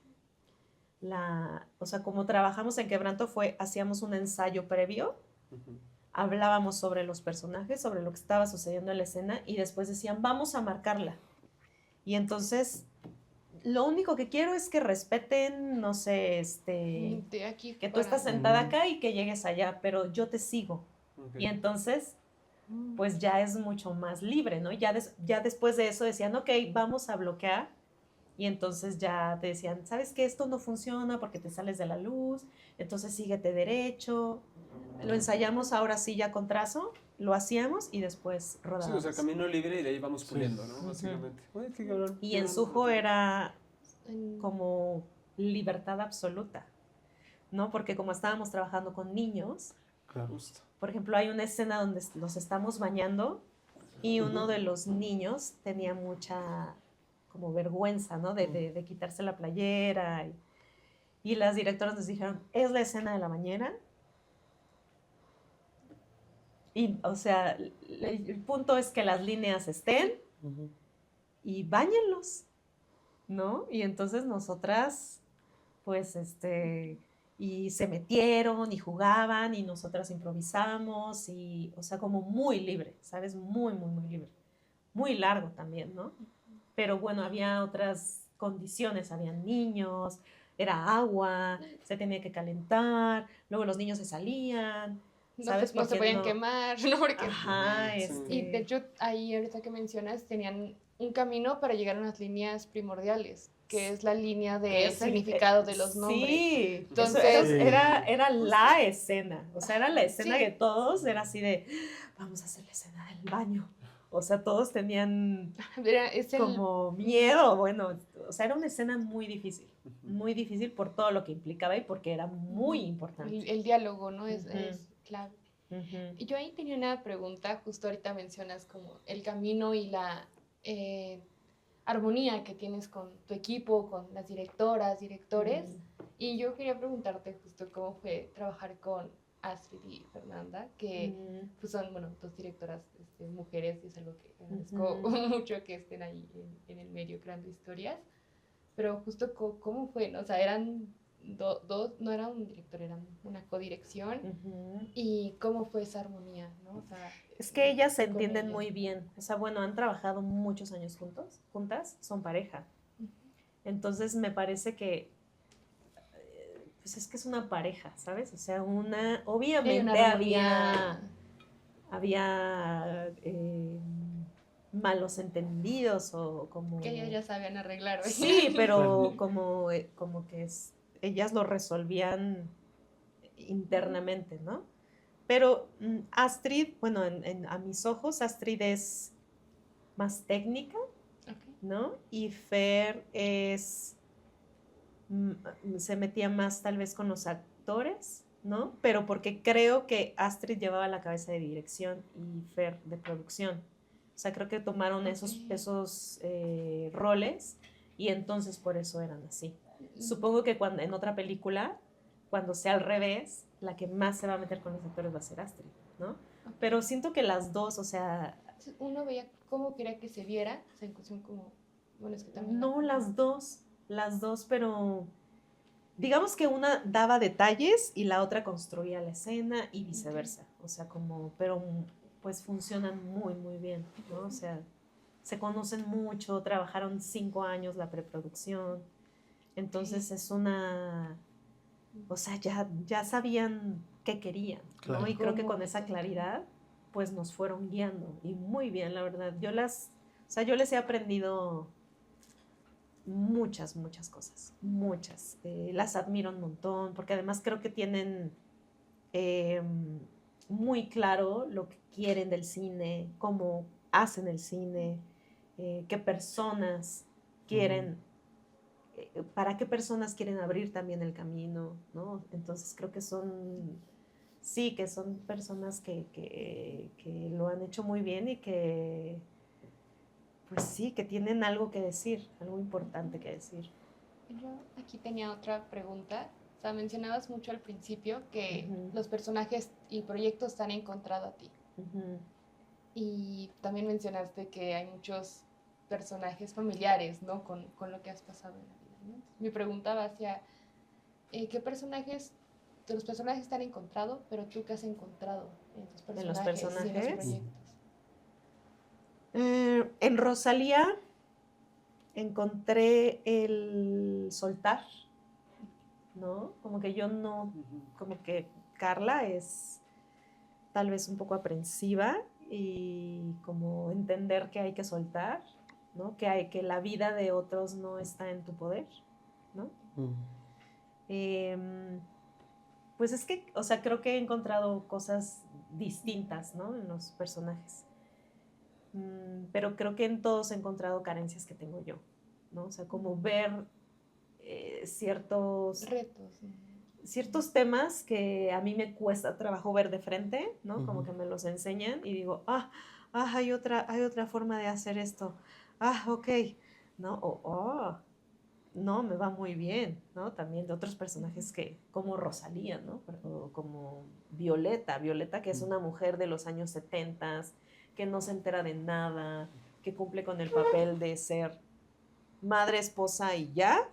o sea, como trabajamos en Quebranto hacíamos un ensayo previo, Ujú. hablábamos sobre los personajes, sobre lo que estaba sucediendo en la escena y después decían, vamos a marcarla. Y entonces, lo único que quiero es que respeten, no sé, De aquí que tú para- estás sentada acá y que llegues allá, pero yo te sigo. Ok. Y entonces, pues ya es mucho más libre, ¿no? Ya después de eso decían, ok, vamos a bloquear. Y entonces ya te decían, ¿sabes qué? Esto no funciona porque te sales de la luz, entonces síguete derecho. Lo ensayamos ahora sí ya con trazo lo hacíamos y después Sí, rodábamos. o sea, camino libre y de ahí vamos Sí. puliendo, ¿no? Ujú. Básicamente. Oye, qué cabrón. Y qué en gran Sujo reto. era En- como libertad absoluta, ¿no? Porque como estábamos trabajando con niños, Claro. Justo. por ejemplo, hay una escena donde los estamos bañando y uno de los niños tenía mucha como vergüenza, ¿no? De quitarse la playera. Y las directoras nos dijeron, ¿es la escena de la bañera? Y, o sea, el punto es que las líneas estén Ujú. y báñenlos, ¿no? Y entonces nosotras, pues, y se metieron y jugaban y nosotras improvisamos y, o sea, como muy libre, ¿sabes? Muy, muy, muy libre. Muy largo también, ¿no? Pero bueno, había otras condiciones, había niños, era agua, se tenía que calentar, luego los niños se salían, ¿sabes? no se Porque podían no... quemar, ¿no? Porque Ajá, Sí. y de hecho, ahí ahorita que mencionas, tenían un camino para llegar a unas líneas primordiales, que es la línea que de es el- significado de los nombres. Sí, Entonces, eso era, Sí. era la escena, o sea, era la escena Sí. que todos, era así de, vamos a hacer la escena del baño. O sea, todos tenían es el, como miedo, bueno, o sea, era una escena muy difícil por todo lo que implicaba y porque era muy importante. el diálogo, ¿no? Es Ujú. clave. Ujú. Y yo ahí tenía una pregunta, justo ahorita mencionas como el camino y la eh, armonía que tienes con tu equipo, con las directoras, directores. Y yo quería preguntarte justo cómo fue trabajar con Astrid y Fernanda, que pues son, bueno, dos directoras mujeres y es algo que agradezco mucho que estén ahí en el medio creando historias. Pero justo cómo fue, ¿no? O sea, eran dos, no era un director, era una codirección. Ujú. ¿Y cómo fue esa armonía, no? O sea, Es que ellas se con entienden ellas. muy bien. O sea, bueno, han trabajado muchos años juntas, son pareja. Ujú. Entonces me parece que, pues es que es una pareja, ¿sabes? O sea, Hay una obviamente armonía. había malos entendidos o como... Que ellas ya sabían arreglar, ¿oye? Sí, pero Claro. como que ellas lo resolvían internamente, ¿no? Pero Astrid, bueno, a mis ojos, Astrid es más técnica, Ok. ¿no? Y Fer se metía más tal vez con los actores, ¿no? Pero porque creo que Astrid llevaba la cabeza de dirección y Fer de producción. O sea, creo que tomaron esos roles y entonces por eso eran así. Supongo que cuando, en otra película, cuando sea al revés, la que más se va a meter con los actores va a ser Astrid, ¿no? Pero siento que las dos, o sea, Uno veía cómo quería que se viera, o sea, en cuestión como, bueno, es que también... no las dos, pero digamos que una daba detalles y la otra construía la escena y viceversa, o sea, como, pero pues funcionan muy, muy bien, ¿no? O sea, se conocen mucho, trabajaron 5 años la preproducción, entonces es una, o sea, ya sabían qué querían, ¿no? Claro. Y creo que Cómo con esa presentar. claridad, pues nos fueron guiando y muy bien, la verdad. Yo les he aprendido muchas, muchas cosas, muchas. Las admiro un montón, porque además creo que tienen eh, muy claro lo que quieren del cine, cómo hacen el cine, qué personas quieren, para qué personas quieren abrir también el camino, ¿no? Entonces creo que sí, que son personas que lo han hecho muy bien y que pues sí, que tienen algo que decir, algo importante que decir. Yo aquí tenía otra pregunta. O sea, mencionabas mucho al principio que Ujú. los personajes y proyectos te han encontrado a ti. Ujú. Y también mencionaste que hay muchos personajes familiares, ¿no? Con lo que has pasado en la vida, ¿no? Mi pregunta va hacia, ¿qué personajes, de los personajes te han encontrado, pero tú qué has encontrado en tus En los personajes y en los personajes. proyectos? En Rosalía encontré el soltar, ¿no? Como que yo no, como que Carla es tal vez un poco aprensiva y como entender que hay que soltar, ¿no? Que la vida de otros no está en tu poder, ¿no? Mm. Em, Pues es que, o sea, creo que he encontrado cosas distintas, ¿no? En los personajes. Pero creo que en todos he encontrado carencias que tengo yo, ¿no? O sea, como ver ciertos Retos. ciertos temas que a mí me cuesta trabajo ver de frente, ¿no? Como Ujú. que me los enseñan y digo, hay otra forma de hacer esto. Ok, ¿no? No, me va muy bien, ¿no? También de otros personajes que, como Rosalía, ¿no? O como Violeta, que es una mujer de los años 70, que no se entera de nada, que cumple con el papel de ser madre, esposa y ya,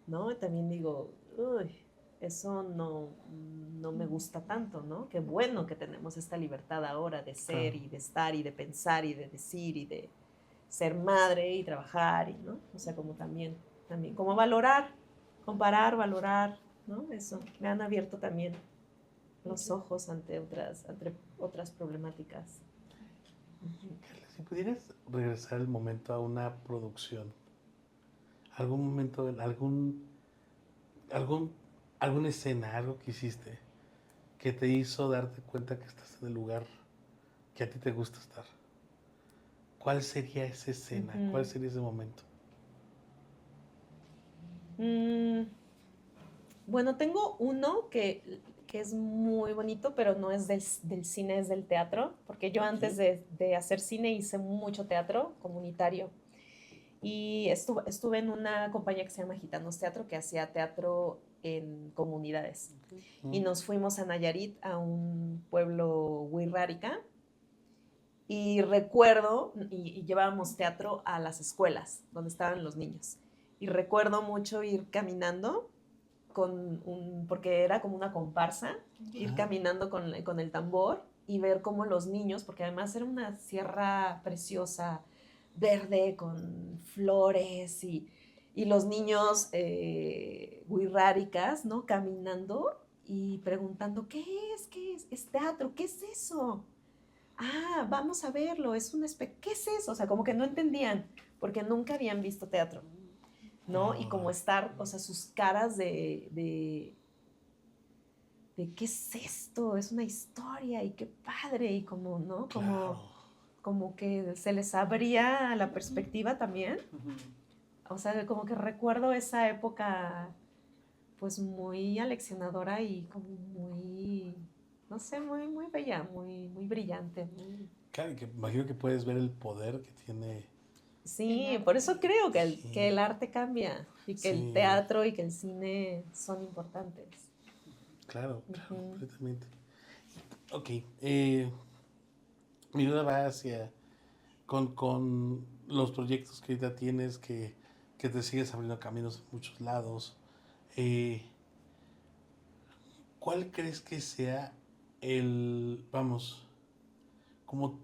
¿no? También digo, uy, eso no me gusta tanto, ¿no? Qué bueno que tenemos esta libertad ahora de ser Claro. y de estar y de pensar y de decir y de ser madre y trabajar, y, ¿no? O sea, como también como valorar, comparar, valorar, ¿no? Eso, me han abierto también los ojos ante otras problemáticas. Ujú. Carla, si pudieras regresar el momento a una producción, algún momento, algún, alguna escena, algo que hiciste que te hizo darte cuenta que estás en el lugar que a ti te gusta estar. ¿Cuál sería esa escena? ¿Cuál Ujú. sería ese momento? Mm, Bueno, tengo uno que es muy bonito, pero no es del cine, es del teatro, porque yo Ok. antes de hacer cine hice mucho teatro comunitario y estuve en una compañía que se llama Gitanos Teatro, que hacía teatro en comunidades. Y Mm. nos fuimos a Nayarit, a un pueblo wixárika, y recuerdo, y llevábamos teatro a las escuelas donde estaban los niños. Y recuerdo mucho ir caminando porque era como una comparsa, ir Ajá. caminando con el tambor y ver cómo los niños, porque además era una sierra preciosa, verde, con flores y los niños wixárikas, ¿no? Caminando y preguntando, ¿qué es? ¿Qué es? ¿Es teatro? ¿Qué es eso? Vamos a verlo, ¿qué es eso? O sea, como que no entendían, porque nunca habían visto teatro, ¿no? Y como Oh, estar, o sea, sus caras de ¿qué es esto? Es una historia y qué padre, y como, ¿no? claro. Como que se les abría la perspectiva también. Ujú. O sea, como que recuerdo esa época, pues muy aleccionadora y como muy, no sé, muy bella, muy brillante, muy... Claro, y que imagino que puedes ver el poder que tiene. Sí, El por eso arte. creo que Sí, el arte cambia y que el sí, teatro y que el cine son importantes. claro, claro, Ujú. completamente. Ok, mi duda va hacia con los proyectos que ahorita tienes, que te sigues abriendo caminos en muchos lados. eh, ¿Cuál crees que sea vamos, como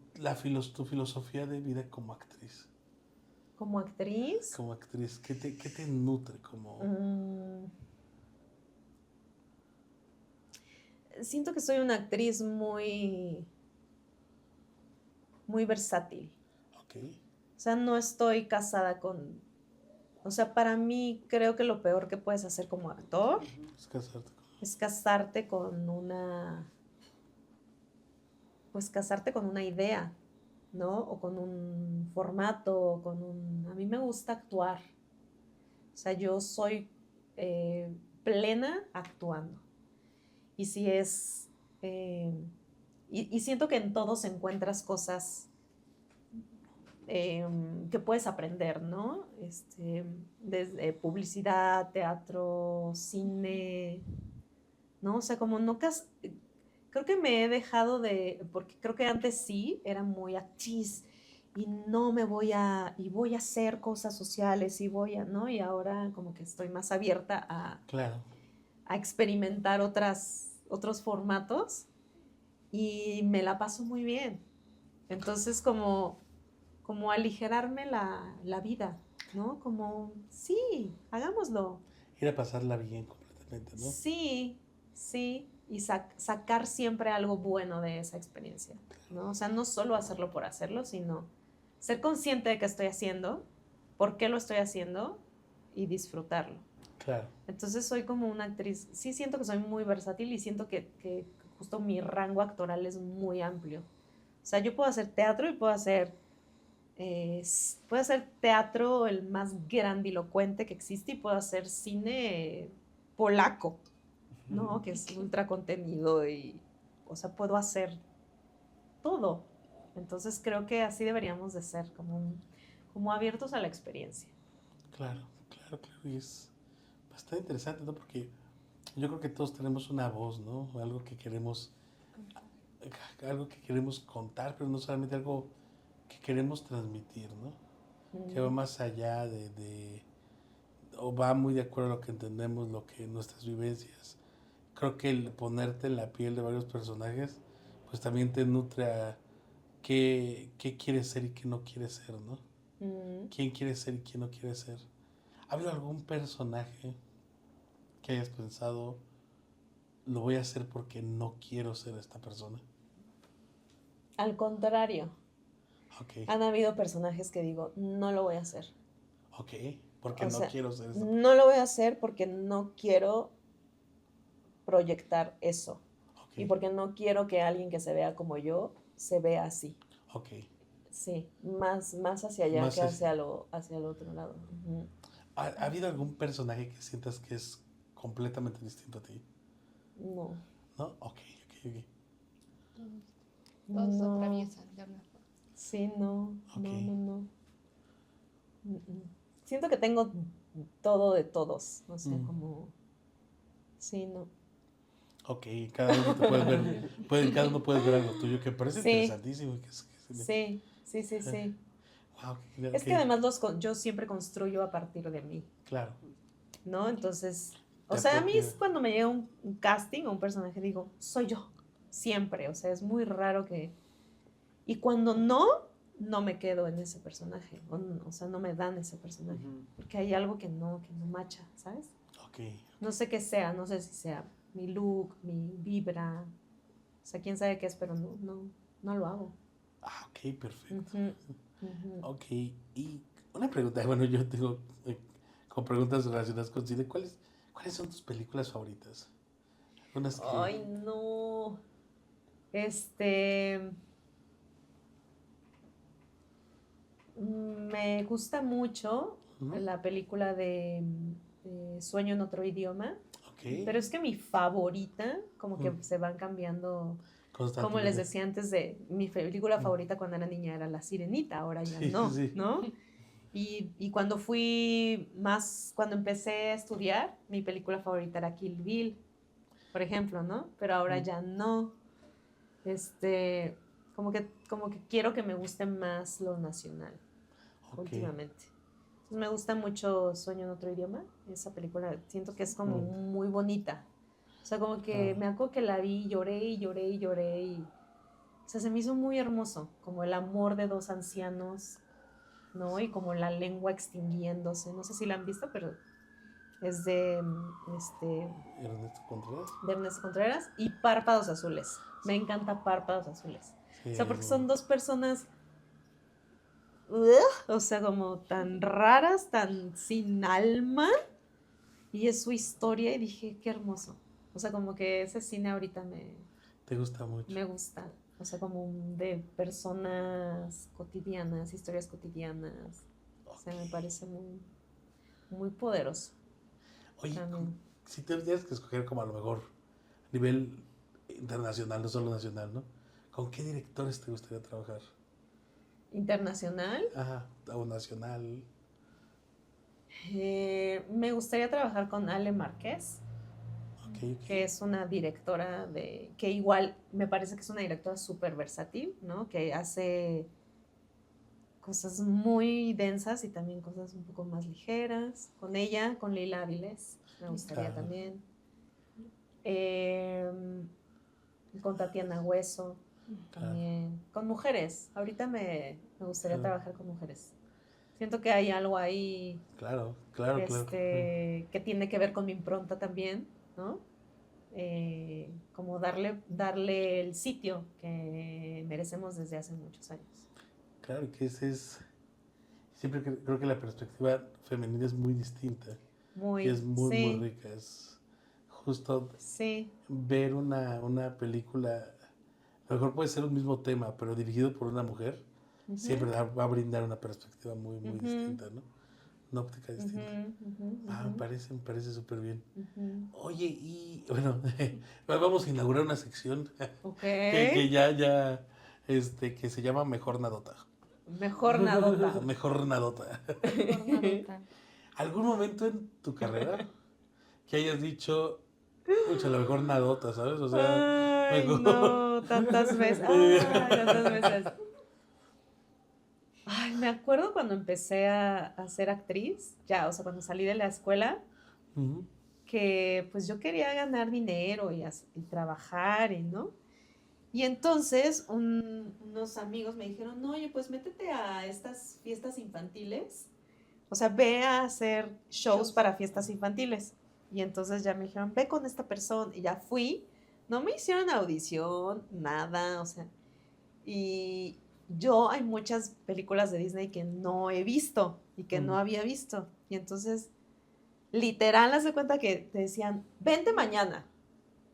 tu filosofía de vida como actriz? Como actriz, Como actriz, qué te nutre como... mm, siento que soy una actriz muy versátil. Ok, O sea, no estoy casada o sea, para mí creo que lo peor que puedes hacer como actor es casarte con... es casarte con una idea, ¿no? O con un formato, a mí me gusta actuar. O sea, yo soy plena actuando. Y si es, eh, y siento que en todos encuentras cosas que puedes aprender, ¿no? Desde publicidad, teatro, cine, ¿no? O sea, como no creo que me he dejado porque creo que antes sí era muy actriz y no y voy a hacer cosas sociales y ¿no? Y ahora como que estoy más abierta Claro, a experimentar otros formatos y me la paso muy bien. Entonces, como aligerarme la vida, ¿no? Como, sí, hagámoslo. ir a pasarla bien completamente, ¿no? Sí, sí, y sacar siempre algo bueno de esa experiencia, ¿no? O sea, no solo hacerlo por hacerlo, sino ser consciente de qué estoy haciendo, por qué lo estoy haciendo y disfrutarlo. Claro, Entonces soy como una actriz, sí siento que soy muy versátil y siento que justo mi rango actoral es muy amplio. O sea, yo puedo hacer teatro y puedo hacer teatro el más grandilocuente que existe y puedo hacer cine polaco, ¿no? Que es ultra contenido y, o sea, puedo hacer todo. Entonces creo que así deberíamos de ser, como abiertos a la experiencia. claro, claro, claro. Y es bastante interesante, ¿no? Porque yo creo que todos tenemos una voz, ¿no? Algo que queremos contar, pero no solamente algo que queremos transmitir, ¿no? Que va Mm, más allá o va muy de acuerdo a lo que entendemos, nuestras vivencias. Creo que el ponerte en la piel de varios personajes, pues también te nutre a qué quieres ser y qué no quieres ser, ¿no? mm. ¿Quién quieres ser y quién no quieres ser? ¿Ha habido algún personaje que hayas pensado, lo voy a hacer porque no quiero ser esta persona? Al contrario, Ok, han habido personajes que digo, no lo voy a hacer. ok, porque O no sea, quiero ser esta persona. no lo voy a hacer porque no quiero proyectar eso. Ok, Y porque no quiero que alguien que se vea como yo se vea así. ok. Sí, más hacia allá Más que es, hacia el otro lado. Ujú. ¿ha habido algún personaje que sientas que es completamente distinto a ti? No, ¿No? Ok, ok, ok. Todos no, atraviesan de alguna forma. sí, no, Ok. no, no, no. Mm, mm. Siento que tengo todo de todos, o sea, Mm, como, sí, no. ok, cada uno puedes ver algo tuyo que parece Sí, interesantísimo. sí, sí, sí, sí. Wow, Es que además yo siempre construyo a partir de mí, claro, ¿no? Entonces, o te sea, a mí apropia. es cuando me llega un casting o un personaje, digo, soy yo, siempre, o sea, es muy raro que... Y cuando no, no me quedo en ese personaje, o sea, no me dan ese personaje, porque hay algo que no macha, ¿sabes? Ok, No sé qué sea, no sé si sea mi look, mi vibra, o sea, quién sabe qué es, pero no lo hago. ok, perfecto. Ujú, ujú. Ok, y una pregunta, bueno, yo tengo con preguntas relacionadas con cine. ¿Cuáles son tus películas favoritas? Unas que... Ay, no. Este, me gusta mucho Ujú, la película de Sueño en otro idioma, ok, pero es que mi favorita, como que mm, se van cambiando, como les constantemente. decía antes, mi película Mm, favorita cuando era niña era La Sirenita, ahora ya sí, sí, no, sí. ¿no? Y cuando empecé a estudiar, mi película favorita era Kill Bill, por ejemplo, ¿no? Pero ahora Mm, ya no. Este, como que quiero que me guste más lo nacional ok, últimamente. Entonces me gusta mucho Sueño en otro idioma. Esa película siento que es como mm, muy bonita. O sea, como que claro. me acuerdo que la vi, lloré y lloré y lloré y... O sea, se me hizo muy hermoso, como el amor de dos ancianos, ¿no? Y como la lengua extinguiéndose. No sé si la han visto, pero es Ernesto Contreras. de Ernesto Contreras y Párpados Azules. Me encanta Párpados Azules. Sí, O sea, es porque bueno. son dos personas, ugh, o sea, como tan raras, tan sin alma, y es su historia, y dije, qué hermoso. O sea, como que ese cine ahorita Te gusta mucho. me gusta. O sea, como de personas cotidianas, historias cotidianas. O Ok. sea, me parece muy, muy poderoso Oye, también. si te tienes que escoger como a lo mejor a nivel internacional, no solo nacional, ¿no? ¿Con qué directores te gustaría trabajar? Internacional. Ajá, o nacional. Me gustaría trabajar con Ale Márquez, Ok, ok. que es una directora que igual me parece que es una directora súper versátil, ¿no? Que hace cosas muy densas y también cosas un poco más ligeras. Con ella, con Leila Avilés, me gustaría Claro, también. Em, con Tatiana Hueso claro, también. Con mujeres, ahorita me gustaría claro, trabajar con mujeres. Siento que hay algo ahí claro, claro, claro. que tiene que ver con mi impronta también, ¿no? Como darle el sitio que merecemos desde hace muchos años. Claro que ese es. Siempre creo que la perspectiva femenina es muy distinta. muy, Y es muy, sí, muy rica. Es justo sí. ver una película, a lo mejor puede ser un mismo tema, pero dirigido por una mujer, siempre Ujú, va a brindar una perspectiva muy, muy ujú, distinta, ¿no? Una óptica distinta. ujú, ujú, Ah, ujú, me parece súper bien. ujú. Oye, y bueno, vamos a inaugurar una sección Ok, que que se llama Mejor Nadota. mejor nadota. Mejor Nadota. Mejor nadota. ¿Algún momento en tu carrera que hayas dicho, pucha, la mejor Nadota, ¿sabes? O sea, Ay, mejor. no, tantas veces. Ay, tantas veces. Ay, me acuerdo cuando empecé a ser actriz, ya, o sea, cuando salí de la escuela, Ujú, que pues yo quería ganar dinero y trabajar, y ¿no? Y entonces unos amigos me dijeron, no, oye, pues métete a estas fiestas infantiles, o sea, ve a hacer shows Shows. para fiestas infantiles. Y entonces ya me dijeron, ve con esta persona, y ya fui, no me hicieron audición, nada, o sea, y yo hay muchas películas de Disney que no he visto y que no ujú. había visto. Y entonces, literal, haz de cuenta que te decían, vente mañana,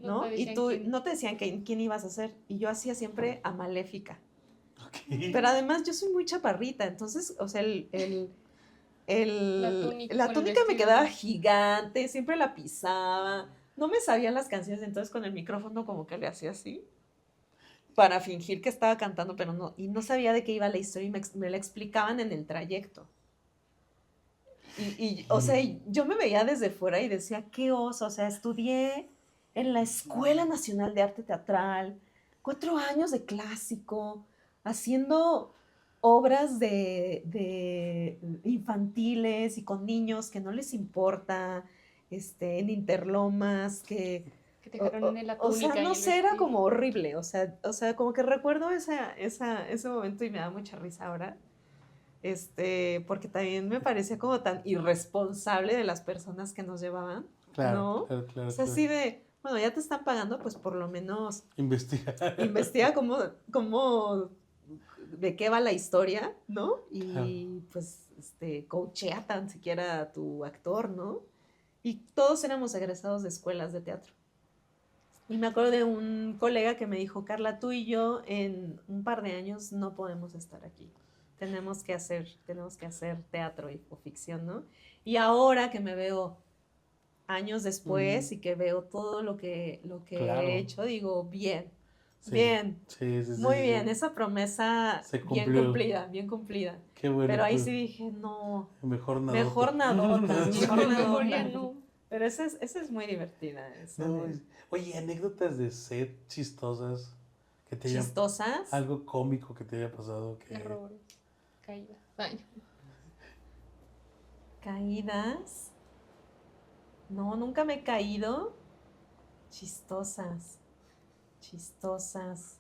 No te ¿no? Y decían tú quién. no te decían quién ibas a hacer. Y yo hacía siempre a Maléfica. Ok. Pero además yo soy muy chaparrita, entonces, o sea, La túnica la con el túnica me vestido. quedaba gigante, siempre la pisaba. No me sabían las canciones, entonces con el micrófono como que le hacía así para fingir que estaba cantando, pero no, y no sabía de qué iba la historia y me la explicaban en el trayecto. O sea, yo me veía desde fuera y decía, qué oso, o sea, estudié en la Escuela Nacional de Arte Teatral, 4 años de clásico, haciendo obras de infantiles y con niños que no les importa, en Interlomas, Que te dejaron en la o sea, túnica y no el sé, era vestido. como horrible, o sea, como que recuerdo ese momento y me da mucha risa ahora, porque también me parecía como tan irresponsable de las personas que nos llevaban, Claro, ¿no? claro, O claro, sea, claro. así de, bueno, ya te están pagando, pues por lo menos Investigar. investiga de qué va la historia, ¿no? Claro. Y pues, coachea tan siquiera a tu actor, ¿no? Y todos éramos egresados de escuelas de teatro. Y me acuerdo de un colega que me dijo, Carla, tú y yo en un par de años no podemos estar aquí. Tenemos que hacer teatro o ficción, ¿no? Y ahora que me veo años después Ujú, y que veo todo lo que he claro. hecho, digo, bien, Sí, bien, sí, sí, sí, muy sí, bien, sí. esa promesa Se bien cumplió. cumplida, bien cumplida. Qué bueno, Pero ahí pues. sí dije, no, Mejor Nadota. mejor nadota, mejor Mejor ya nadota. no. Pero esa es muy divertida, esa No, de oye, anécdotas de set chistosas que te hayan, chistosas. algo cómico que te haya pasado que, Errores. Caídas. Ay, Caídas. No, nunca me he caído. Chistosas. Chistosas.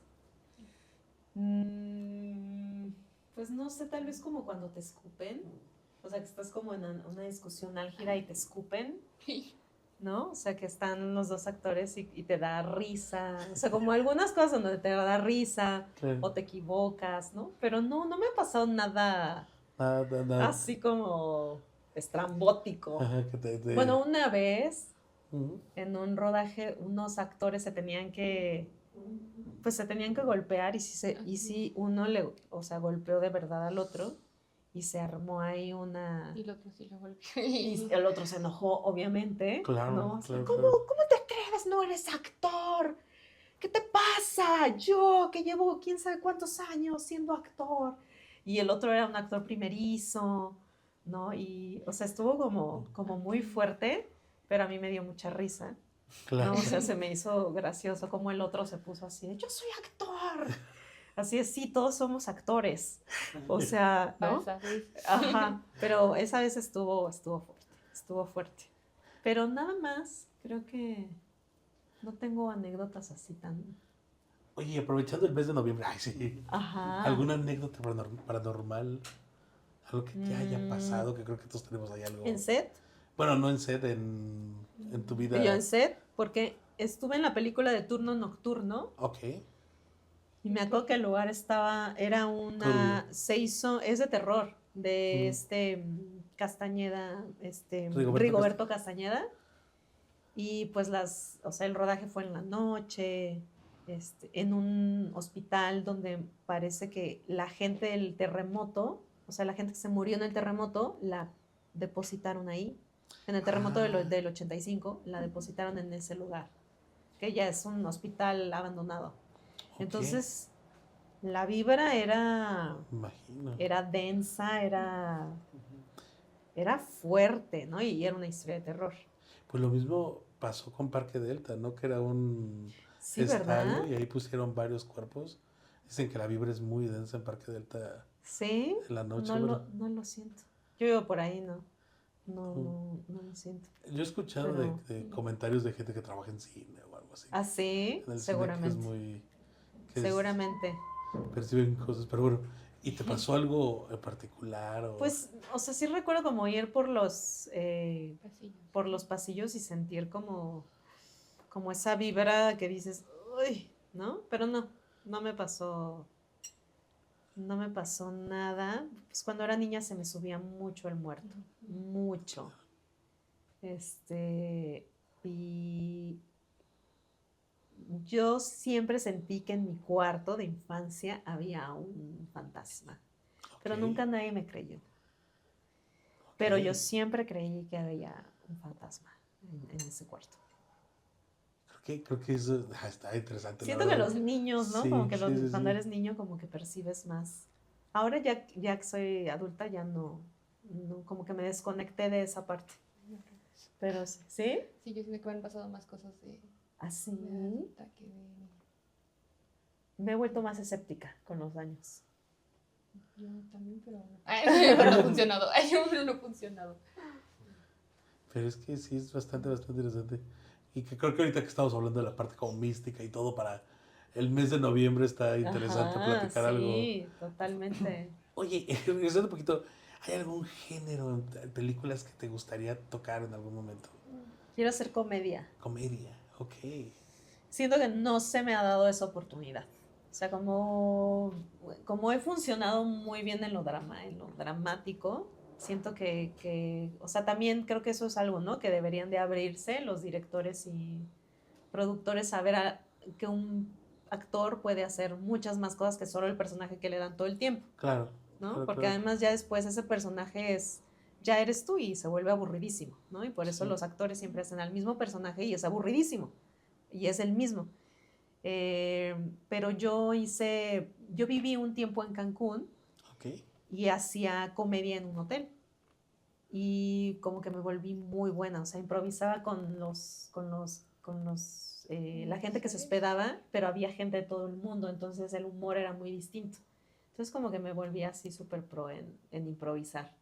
Mm, pues no sé, tal vez como cuando te escupen. O sea, que estás como en una discusión álgida y te escupen, ¿no? O sea, que están los dos actores y te da risa. O sea, como algunas cosas donde te da risa claro, o te equivocas, ¿no? Pero no me ha pasado nada nada, nada, así como estrambótico. ajá, Bueno, una vez Ujú, en un rodaje unos actores pues se tenían que golpear y si uno o sea, golpeó de verdad al otro y se armó ahí una... y el otro sí lo golpeó. Y el otro se enojó, obviamente, claro, ¿no? Así, claro, ¿cómo, claro. cómo te atreves? No eres actor. ¿Qué te pasa? Yo que llevo quién sabe cuántos años siendo actor. Y el otro era un actor primerizo, ¿no? Y, o sea, estuvo como muy fuerte, pero a mí me dio mucha risa, Claro. ¿no? O sea, se me hizo gracioso como el otro se puso así de, yo soy actor. Así es, sí, todos somos actores. O sea, ¿no? Pasa, ¿ves? Ajá, pero esa vez estuvo fuerte. Pero nada más, creo que no tengo anécdotas así tan... Oye, aprovechando el mes de noviembre, ay, sí. Ajá. ¿Alguna anécdota paranormal? Algo que te haya Mm, pasado, que creo que todos tenemos ahí algo. ¿En set? Bueno, no en set, en tu Yo vida. en set, porque estuve en la película de Turno Nocturno Ok, y me acuerdo que el lugar turbio. es de terror. de Castañeda, Rigoberto Castañeda. Y pues o sea, el rodaje fue en la noche, en un hospital donde parece que la gente del terremoto, o sea, la gente que se murió en el terremoto, la depositaron ahí. En el terremoto del 85, la depositaron en ese lugar, que ya es un hospital abandonado. Entonces, la vibra Imagino. era densa, era fuerte, ¿no? Y era una historia de terror. Pues lo mismo pasó con Parque Delta, ¿no? Que era un Sí, estadio ¿verdad? y ahí pusieron varios cuerpos. Dicen que la vibra es muy densa en Parque Delta Sí, en la noche, no pero no lo siento. Yo vivo por ahí, no mm, lo siento. yo he escuchado Pero, de comentarios de gente que trabaja en cine o algo así. así, En el cine que es seguramente, muy... que es, seguramente. perciben cosas, pero bueno. ¿Y te pasó algo en particular o...? Pues, o sea, sí recuerdo como ir Pasillos. por los pasillos y sentir como esa vibra que dices, uy, ¿no? Pero no me pasó, no me pasó nada. Pues cuando era niña se me subía mucho el muerto, mucho. Y yo siempre sentí que en mi cuarto de infancia había un fantasma, pero Ok, nunca nadie me creyó. ok. Pero yo siempre creí que había un fantasma en ese cuarto. Creo que eso está interesante, la Siento que verdad. los niños, ¿no? Como Sí, que sí, sí, cuando sí. eres niño como que percibes más. Ahora ya que soy adulta ya no, como que me desconecté de esa parte. Pero sí. ¿Sí? Sí, yo siento que me han pasado más cosas de Así. adulta que de niña. Me he vuelto más escéptica con los años. Yo también, pero no. Ay, pero no ha funcionado. Ay, pero no ha funcionado. Pero es que sí es bastante, bastante interesante. Y que creo que ahorita que estamos hablando de la parte como mística y todo, para el mes de noviembre está interesante Ajá, platicar algo. sí, totalmente. Oye, regresando un poquito, ¿hay algún género en películas que te gustaría tocar en algún momento? Quiero hacer comedia. Comedia, ok. Siento que no se me ha dado esa oportunidad. O sea, como he funcionado muy bien en lo dramático, siento o sea, también creo que eso es algo, ¿no? Que deberían de abrirse los directores y productores a ver que un actor puede hacer muchas más cosas que solo el personaje que le dan todo el tiempo, Claro, ¿no? claro, Porque claro. además ya después ese personaje ya eres tú y se vuelve aburridísimo, ¿no? Y por eso Sí. los actores siempre hacen al mismo personaje y es aburridísimo y es el mismo. Pero yo viví un tiempo en Cancún Ok, y hacía comedia en un hotel. Y como que me volví muy buena, o sea, improvisaba la gente que se hospedaba, pero había gente de todo el mundo, entonces el humor era muy distinto. Entonces como que me volví así súper pro en improvisar.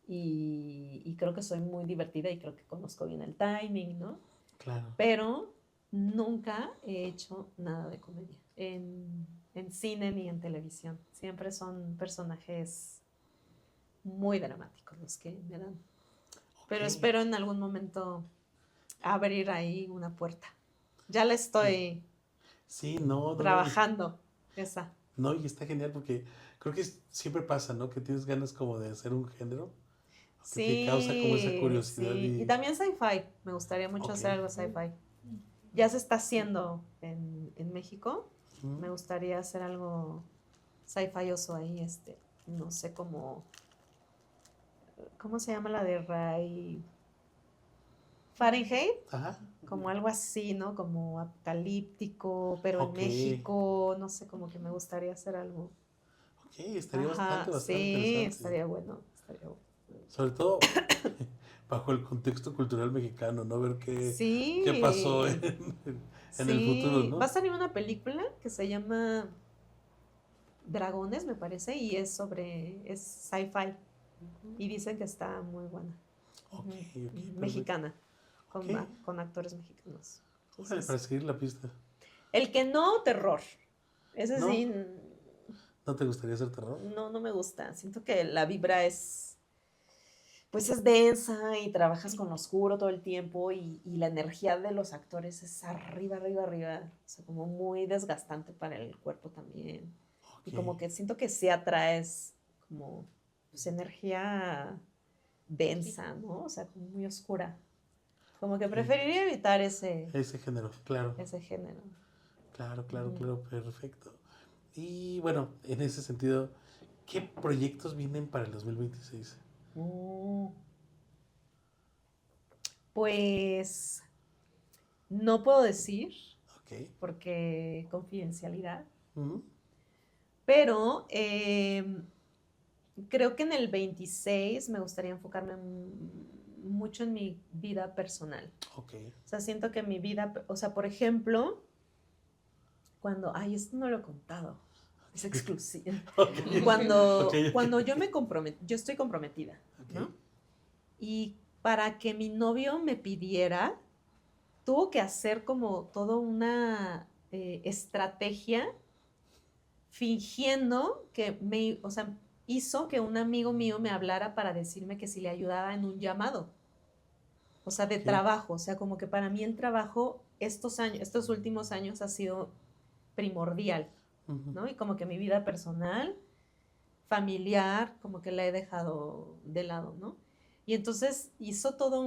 Y creo que soy muy divertida y creo que conozco bien el timing, ¿no? claro. Pero nunca he hecho nada de comedia en cine ni en televisión. Siempre son personajes muy dramáticos los que me dan. Pero Ok. espero en algún momento abrir ahí una puerta. Ya la estoy Sí, no, trabajando, esa. no, y está genial porque creo que siempre pasa, ¿no? Que tienes ganas como de hacer un género, que te causa como esa Sí, curiosidad sí. Y y... también sci-fi. Me gustaría mucho Ok. hacer algo sci-fi. Ya se está haciendo en México. Me gustaría hacer algo sci-fioso ahí, no sé ¿cómo se llama la de Ray? Fahrenheit, Ajá, como algo así, ¿no? Como apocalíptico, pero en ok, México, no sé, como que me gustaría hacer algo. ok, estaría Ajá, bastante sí, interesante. estaría bueno, estaría bueno. Sobre todo bajo el contexto cultural mexicano, ¿no? Ver qué pasó Sí, en el futuro, sí. Va ¿no? a salir una película que se llama Dragones, me parece, y es sci-fi. Y dicen que está muy buena. Ok, Ujú, ok, perfecto. mexicana, Ok, con actores mexicanos. órale, para Entonces, seguir la pista. el que no, terror. Ese ¿No? sí, ¿No te gustaría hacer terror? no me gusta. Siento que la vibra pues es densa y trabajas con lo oscuro todo el tiempo y la energía de los actores es arriba, arriba, arriba. O sea, como muy desgastante para el cuerpo también. Y Ok, como que siento que sí atraes como pues, energía densa, ¿no? O sea, muy oscura. Como que preferiría evitar ese género, claro. ese género. Claro, perfecto. Y bueno, en ese sentido, ¿qué proyectos vienen para el 2026? Mm, Pues no puedo decir Ok. porque confidencialidad, Ujú. pero creo que en el 26 me gustaría enfocarme mucho en mi vida personal. Ok. O sea, siento que mi vida, o sea, por ejemplo, esto no lo he contado, es exclusivo. Ok. Cuando, Ok. cuando yo yo estoy comprometida, Ok. ¿no? Y para que mi novio me pidiera, tuvo que hacer como toda una estrategia fingiendo o sea, hizo que un amigo mío me hablara para decirme que si le ayudaba en un llamado, o sea, de Ok. trabajo, o sea, como que para mí el trabajo estos últimos años ha sido primordial, Ujú. ¿no? Y como que mi vida personal, familiar, como que la he dejado de lado, ¿no? Y entonces hizo todo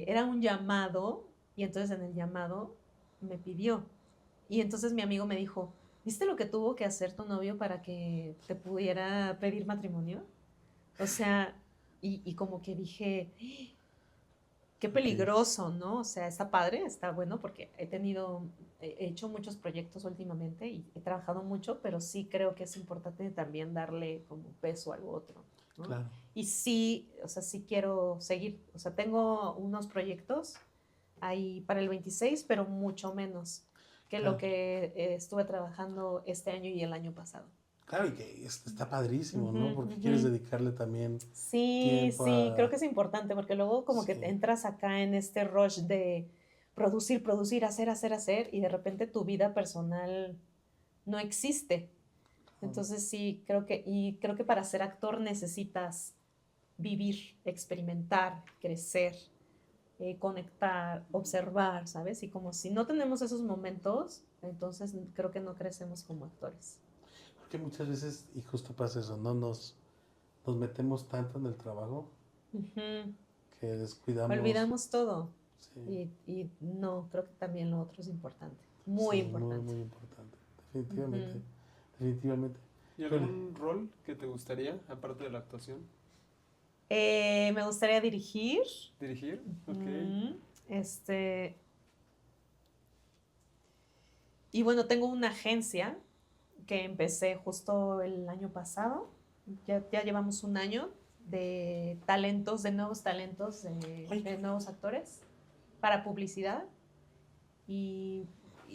era un llamado, y entonces en el llamado me pidió. Y entonces mi amigo me dijo, ¿viste lo que tuvo que hacer tu novio para que te pudiera pedir matrimonio? O sea, y como que dije, qué Ok. peligroso, ¿no? O sea, está padre, está bueno porque he hecho muchos proyectos últimamente y he trabajado mucho, pero sí creo que es importante también darle como peso al otro, ¿no? Claro. Y sí, o sea, sí quiero seguir, o sea, tengo unos proyectos ahí para el 26, pero mucho menos que lo Claro. que estuve trabajando este año y el año pasado. Claro, y que está padrísimo, ¿no? Ujú, Porque quieres ujú. dedicarle también Sí, tiempo sí, creo a... que es importante porque luego como que Sí. entras acá en este rush de producir, producir, hacer, hacer, hacer y de repente tu vida personal no existe. Entonces sí, creo que para ser actor necesitas vivir, experimentar, crecer, conectar, observar, ¿sabes? Y como si no tenemos esos momentos, entonces creo que no crecemos como actores. Porque muchas veces, y justo pasa eso, ¿no? Nos metemos tanto en el trabajo Ujú. que descuidamos. Olvidamos todo. Sí, Y no, creo que también lo otro es importante, sí, muy muy, importante. muy importante. Definitivamente, Ujú. definitivamente. ¿Y Híjole, algún rol que te gustaría, aparte de la actuación? Me gustaría dirigir. ¿Dirigir? Ok. Ujú. Y bueno, tengo una agencia que empecé justo el año pasado. Ya llevamos un año de talentos, de nuevos talentos, ay, de nuevos actores para publicidad. Y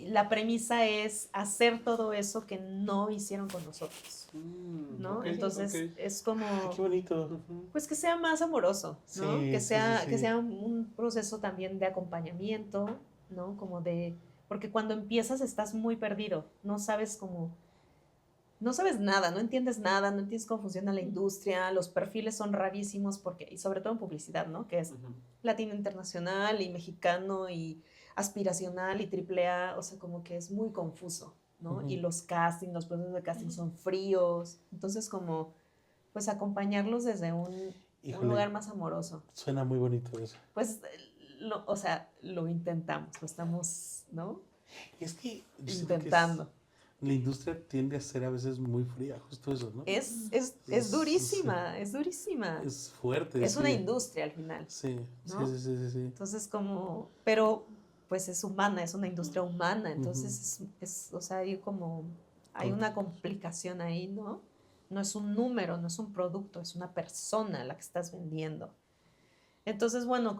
la premisa es hacer todo eso que no hicieron con nosotros, ¿no? Ok, Entonces ok. es qué como, bonito. Ujú. pues que sea más amoroso, ¿no? Sí, sí, sí, Que sí. sea un proceso también de acompañamiento, ¿no? Porque cuando empiezas estás muy perdido, no sabes nada, no entiendes nada, no entiendes cómo funciona la industria, los perfiles son rarísimos y sobre todo en publicidad, ¿no? Que es Ujú. latino internacional y mexicano y aspiracional y triple A, o sea, como que es muy confuso, ¿no? Ujú. Y los castings, los procesos de casting son fríos, entonces como, pues acompañarlos desde un Híjole, lugar más amoroso. suena muy bonito eso. Pues, o sea, lo intentamos, lo estamos, ¿no? Es que yo siento que Intentando. la industria tiende a ser a veces muy fría, justo eso, ¿no? Es durísima, es durísima. Es fuerte, Es una sí. industria al final, Sí, sí, ¿no? sí, sí, sí, sí. Entonces, pero pues es humana, es una industria humana, entonces o sea, hay Con- una complicación ahí, ¿no? No es un número, no es un producto, es una persona la que estás vendiendo. Entonces, bueno,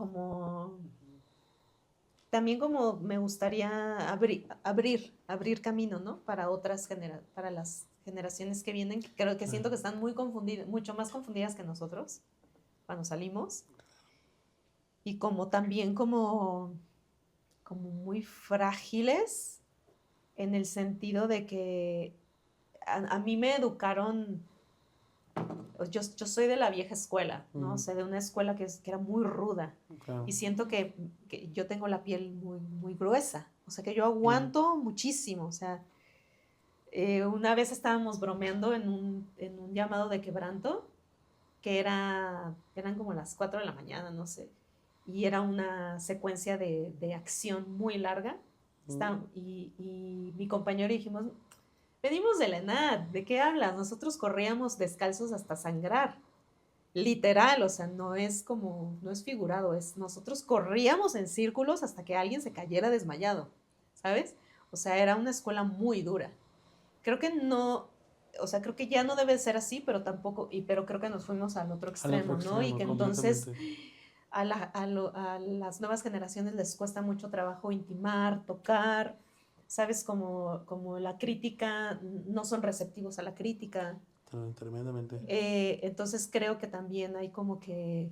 también como me gustaría abrir camino, ¿no? Para las generaciones que vienen, que creo que siento que están muy confundidas, mucho más confundidas que nosotros cuando salimos. Y como también como muy frágiles en el sentido de que a mí me educaron, yo soy de la vieja escuela, ¿no? O sea, de una escuela que era muy ruda Claro. y siento que yo tengo la piel muy, muy gruesa, o sea, que yo aguanto muchísimo, o sea, Una vez estábamos bromeando en un llamado de quebranto, que eran como las 4 de la mañana, no sé, y era una secuencia de acción muy larga. Y mi compañero dijimos, venimos de la ENAD, ¿de qué hablas? Nosotros corríamos descalzos hasta sangrar, literal, o sea, no es figurado, nosotros corríamos en círculos hasta que alguien se cayera desmayado, ¿sabes? O sea, era una escuela muy dura. Creo que no, o sea, creo que ya no debe ser así, pero tampoco, pero creo que nos fuimos al otro Al extremo, otro ¿no? Y extremo, que entonces completamente. a las nuevas generaciones les cuesta mucho trabajo intimar, tocar, ¿sabes? Como la crítica, no son receptivos a la crítica. Tremendamente. Entonces creo que también hay como que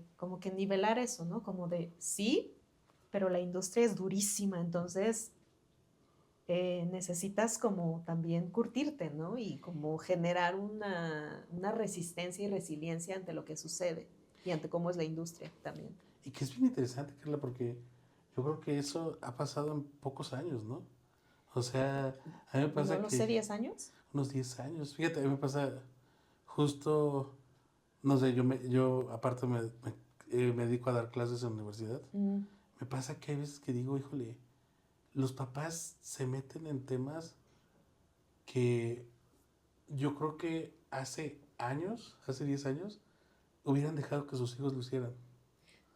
nivelar eso, ¿no? Como de, sí, pero la industria es durísima, entonces necesitas como también curtirte, ¿no? Y como generar una resistencia y resiliencia ante lo que sucede y ante cómo es la industria también. Y que es bien interesante, Carla, porque yo creo que eso ha pasado en pocos años, ¿no? O sea, a mí me No pasa lo sé, que 10 años. unos 10 años, fíjate, a mí me pasa justo, no sé, yo aparte me dedico a dar clases en la universidad. Mm, Me pasa que hay veces que digo, híjole, los papás se meten en temas que yo creo que hace años, hace 10 años, hubieran dejado que sus hijos lo hicieran.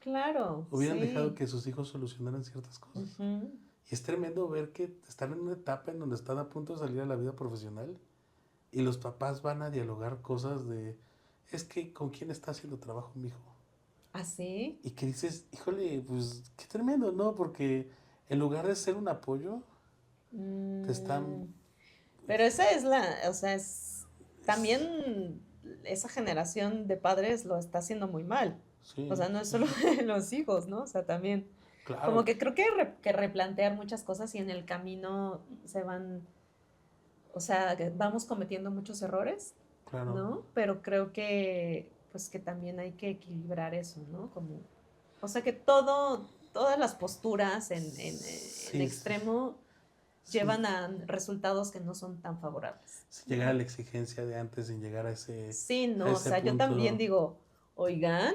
claro, Hubieran dejado sí. que sus hijos solucionaran ciertas cosas. Ujú. Y es tremendo ver que están en una etapa en donde están a punto de salir a la vida profesional y los papás van a dialogar cosas de, es que con quién está haciendo trabajo mi hijo. ¿Así? Y que dices, híjole, pues qué tremendo, ¿no? Porque en lugar de ser un apoyo, te están... Pero esa es o sea, es- también esa generación de padres lo está haciendo muy mal. O sí, sea, no es sí, solo sí. los hijos, ¿no? O sea, también, como Claro, que creo que, que replantear muchas cosas y en el camino se van, o sea, que vamos cometiendo muchos errores, claro. ¿no? Pero creo que, pues que también hay que equilibrar eso, ¿no? Como, o sea, que todas las posturas en Sí, sí, extremo sí. llevan a resultados que no son tan favorables, Sin llegar a ¿no? la exigencia de antes, sin llegar Sí, a no, o ese sea, yo también punto. digo, oigan,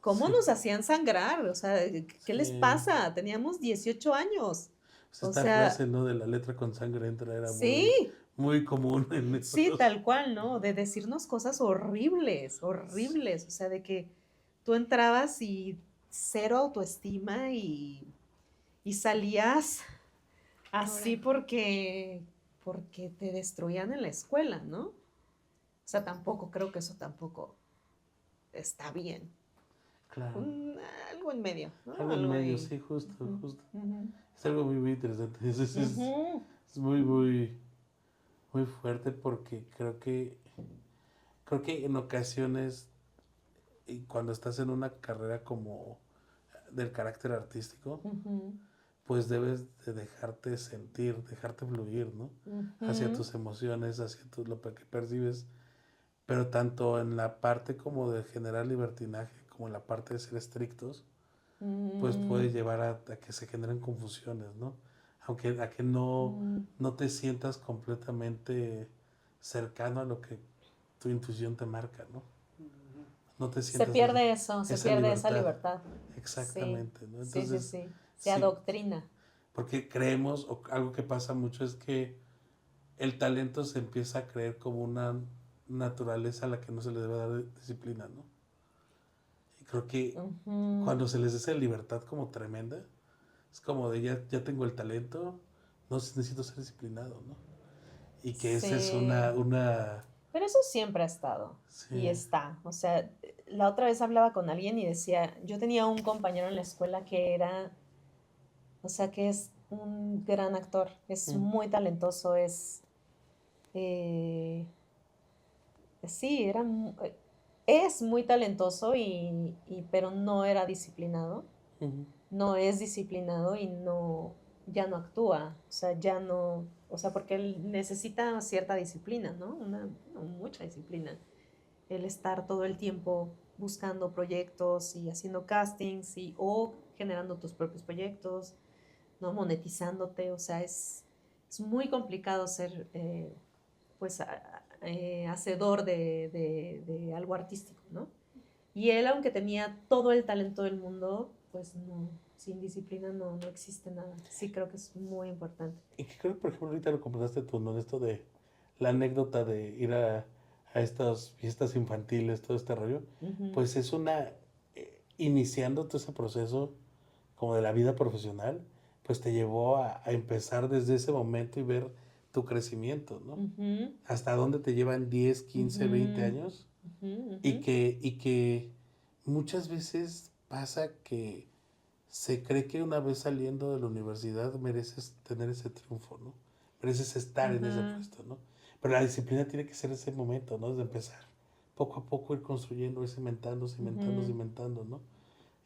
¿cómo Sí, nos hacían sangrar? O sea, ¿qué les sí. pasa? Teníamos 18 años. Pues O esta sea, frase, ¿no? De la letra con sangre entra era muy, sí, muy común en sí, esos. tal cual, ¿no? De decirnos cosas horribles, horribles. O sea, de que tú entrabas y cero autoestima y salías así Llorando. porque te destruían en la escuela, ¿no? O sea, tampoco, creo que eso tampoco está bien. Claro. Un- Algo en medio, ¿no? Algo en Algo medio, ahí. sí, justo, Ujú, justo. ujú, Es algo muy, muy interesante. ujú, Es muy, muy, muy fuerte porque creo que en ocasiones, y cuando estás en una carrera como del carácter artístico, ujú, pues debes de dejarte sentir, dejarte fluir, ¿no? Hacia ujú, tus emociones, hacia lo que percibes, pero tanto en la parte como de generar libertinaje, como en la parte de ser estrictos, pues puede mm, llevar a que se generen confusiones, ¿no? Aunque a que no, mm. no te sientas completamente cercano a lo que tu intuición te marca, ¿no? No te Se sientas pierde eso, se esa pierde esa libertad, libertad. Sí, exactamente, ¿no? sí, sí, Entonces, sí. Se sí, adoctrina. porque creemos, o algo que pasa mucho es que el talento se empieza a creer como una naturaleza a la que no se le debe dar disciplina, ¿no? Y creo que Ujú, cuando se les da esa libertad como tremenda, es como de ya tengo el talento, no necesito ser disciplinado, ¿no? Y que esa es sí. una, Pero eso siempre ha estado y sí, está. O sea, la otra vez hablaba con alguien y decía, yo tenía un compañero en la escuela que era, o sea, que es un gran actor, es mm, muy talentoso, eh, sí, es muy talentoso pero no era disciplinado, mm, no es disciplinado y ya no actúa, o sea, ya no, o sea, porque él necesita cierta disciplina, ¿no? Mucha disciplina. El estar todo el tiempo buscando proyectos y haciendo castings o generando tus propios proyectos, ¿no? Monetizándote, o sea, es muy complicado ser pues, hacedor de algo artístico, ¿no? Y él, aunque tenía todo el talento del mundo, pues no, sin disciplina no existe nada. Sí creo que es muy importante. Y que creo que, por ejemplo, ahorita lo comentaste tú, ¿no? Esto de la anécdota de ir a estas fiestas infantiles, todo este rollo, Ujú. pues es iniciando todo ese proceso como de la vida profesional, pues te llevó a empezar desde ese momento y ver tu crecimiento, ¿no? Ujú, Hasta dónde te llevan 10, 15, 20 ujú, años ujú, y ujú. que muchas veces pasa que se cree que una vez saliendo de la universidad mereces tener ese triunfo, ¿no? Mereces estar en ese Ajá. puesto, ¿no? Pero la disciplina tiene que ser ese momento, ¿no? De empezar. Poco a poco ir construyendo, ir cimentando, cimentando, Ujú. cimentando, ¿no?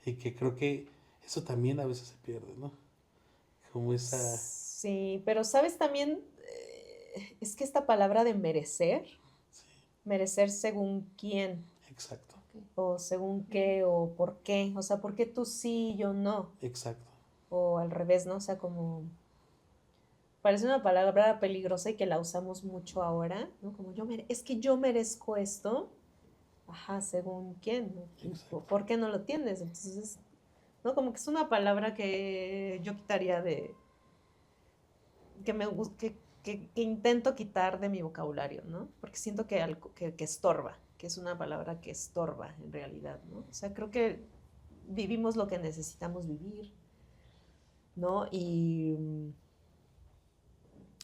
Y que creo que eso también a veces se pierde, ¿no? Como esa... Sí, pero sabes también, es que esta palabra de merecer, Sí, merecer según quién, exacto, Ok. o según qué, o por qué, o sea, ¿por qué tú sí y yo no? exacto. O al revés, ¿no? O sea, como, parece una palabra peligrosa y que la usamos mucho ahora, ¿no? Como es que yo merezco esto, ajá, según quién, ¿no? Exacto. ¿Por qué no lo tienes? Entonces, ¿no? Como que es una palabra que yo quitaría que intento quitar de mi vocabulario, ¿no? Porque siento que estorba, que es una palabra que estorba en realidad, ¿no? O sea, creo que vivimos lo que necesitamos vivir, ¿no? Y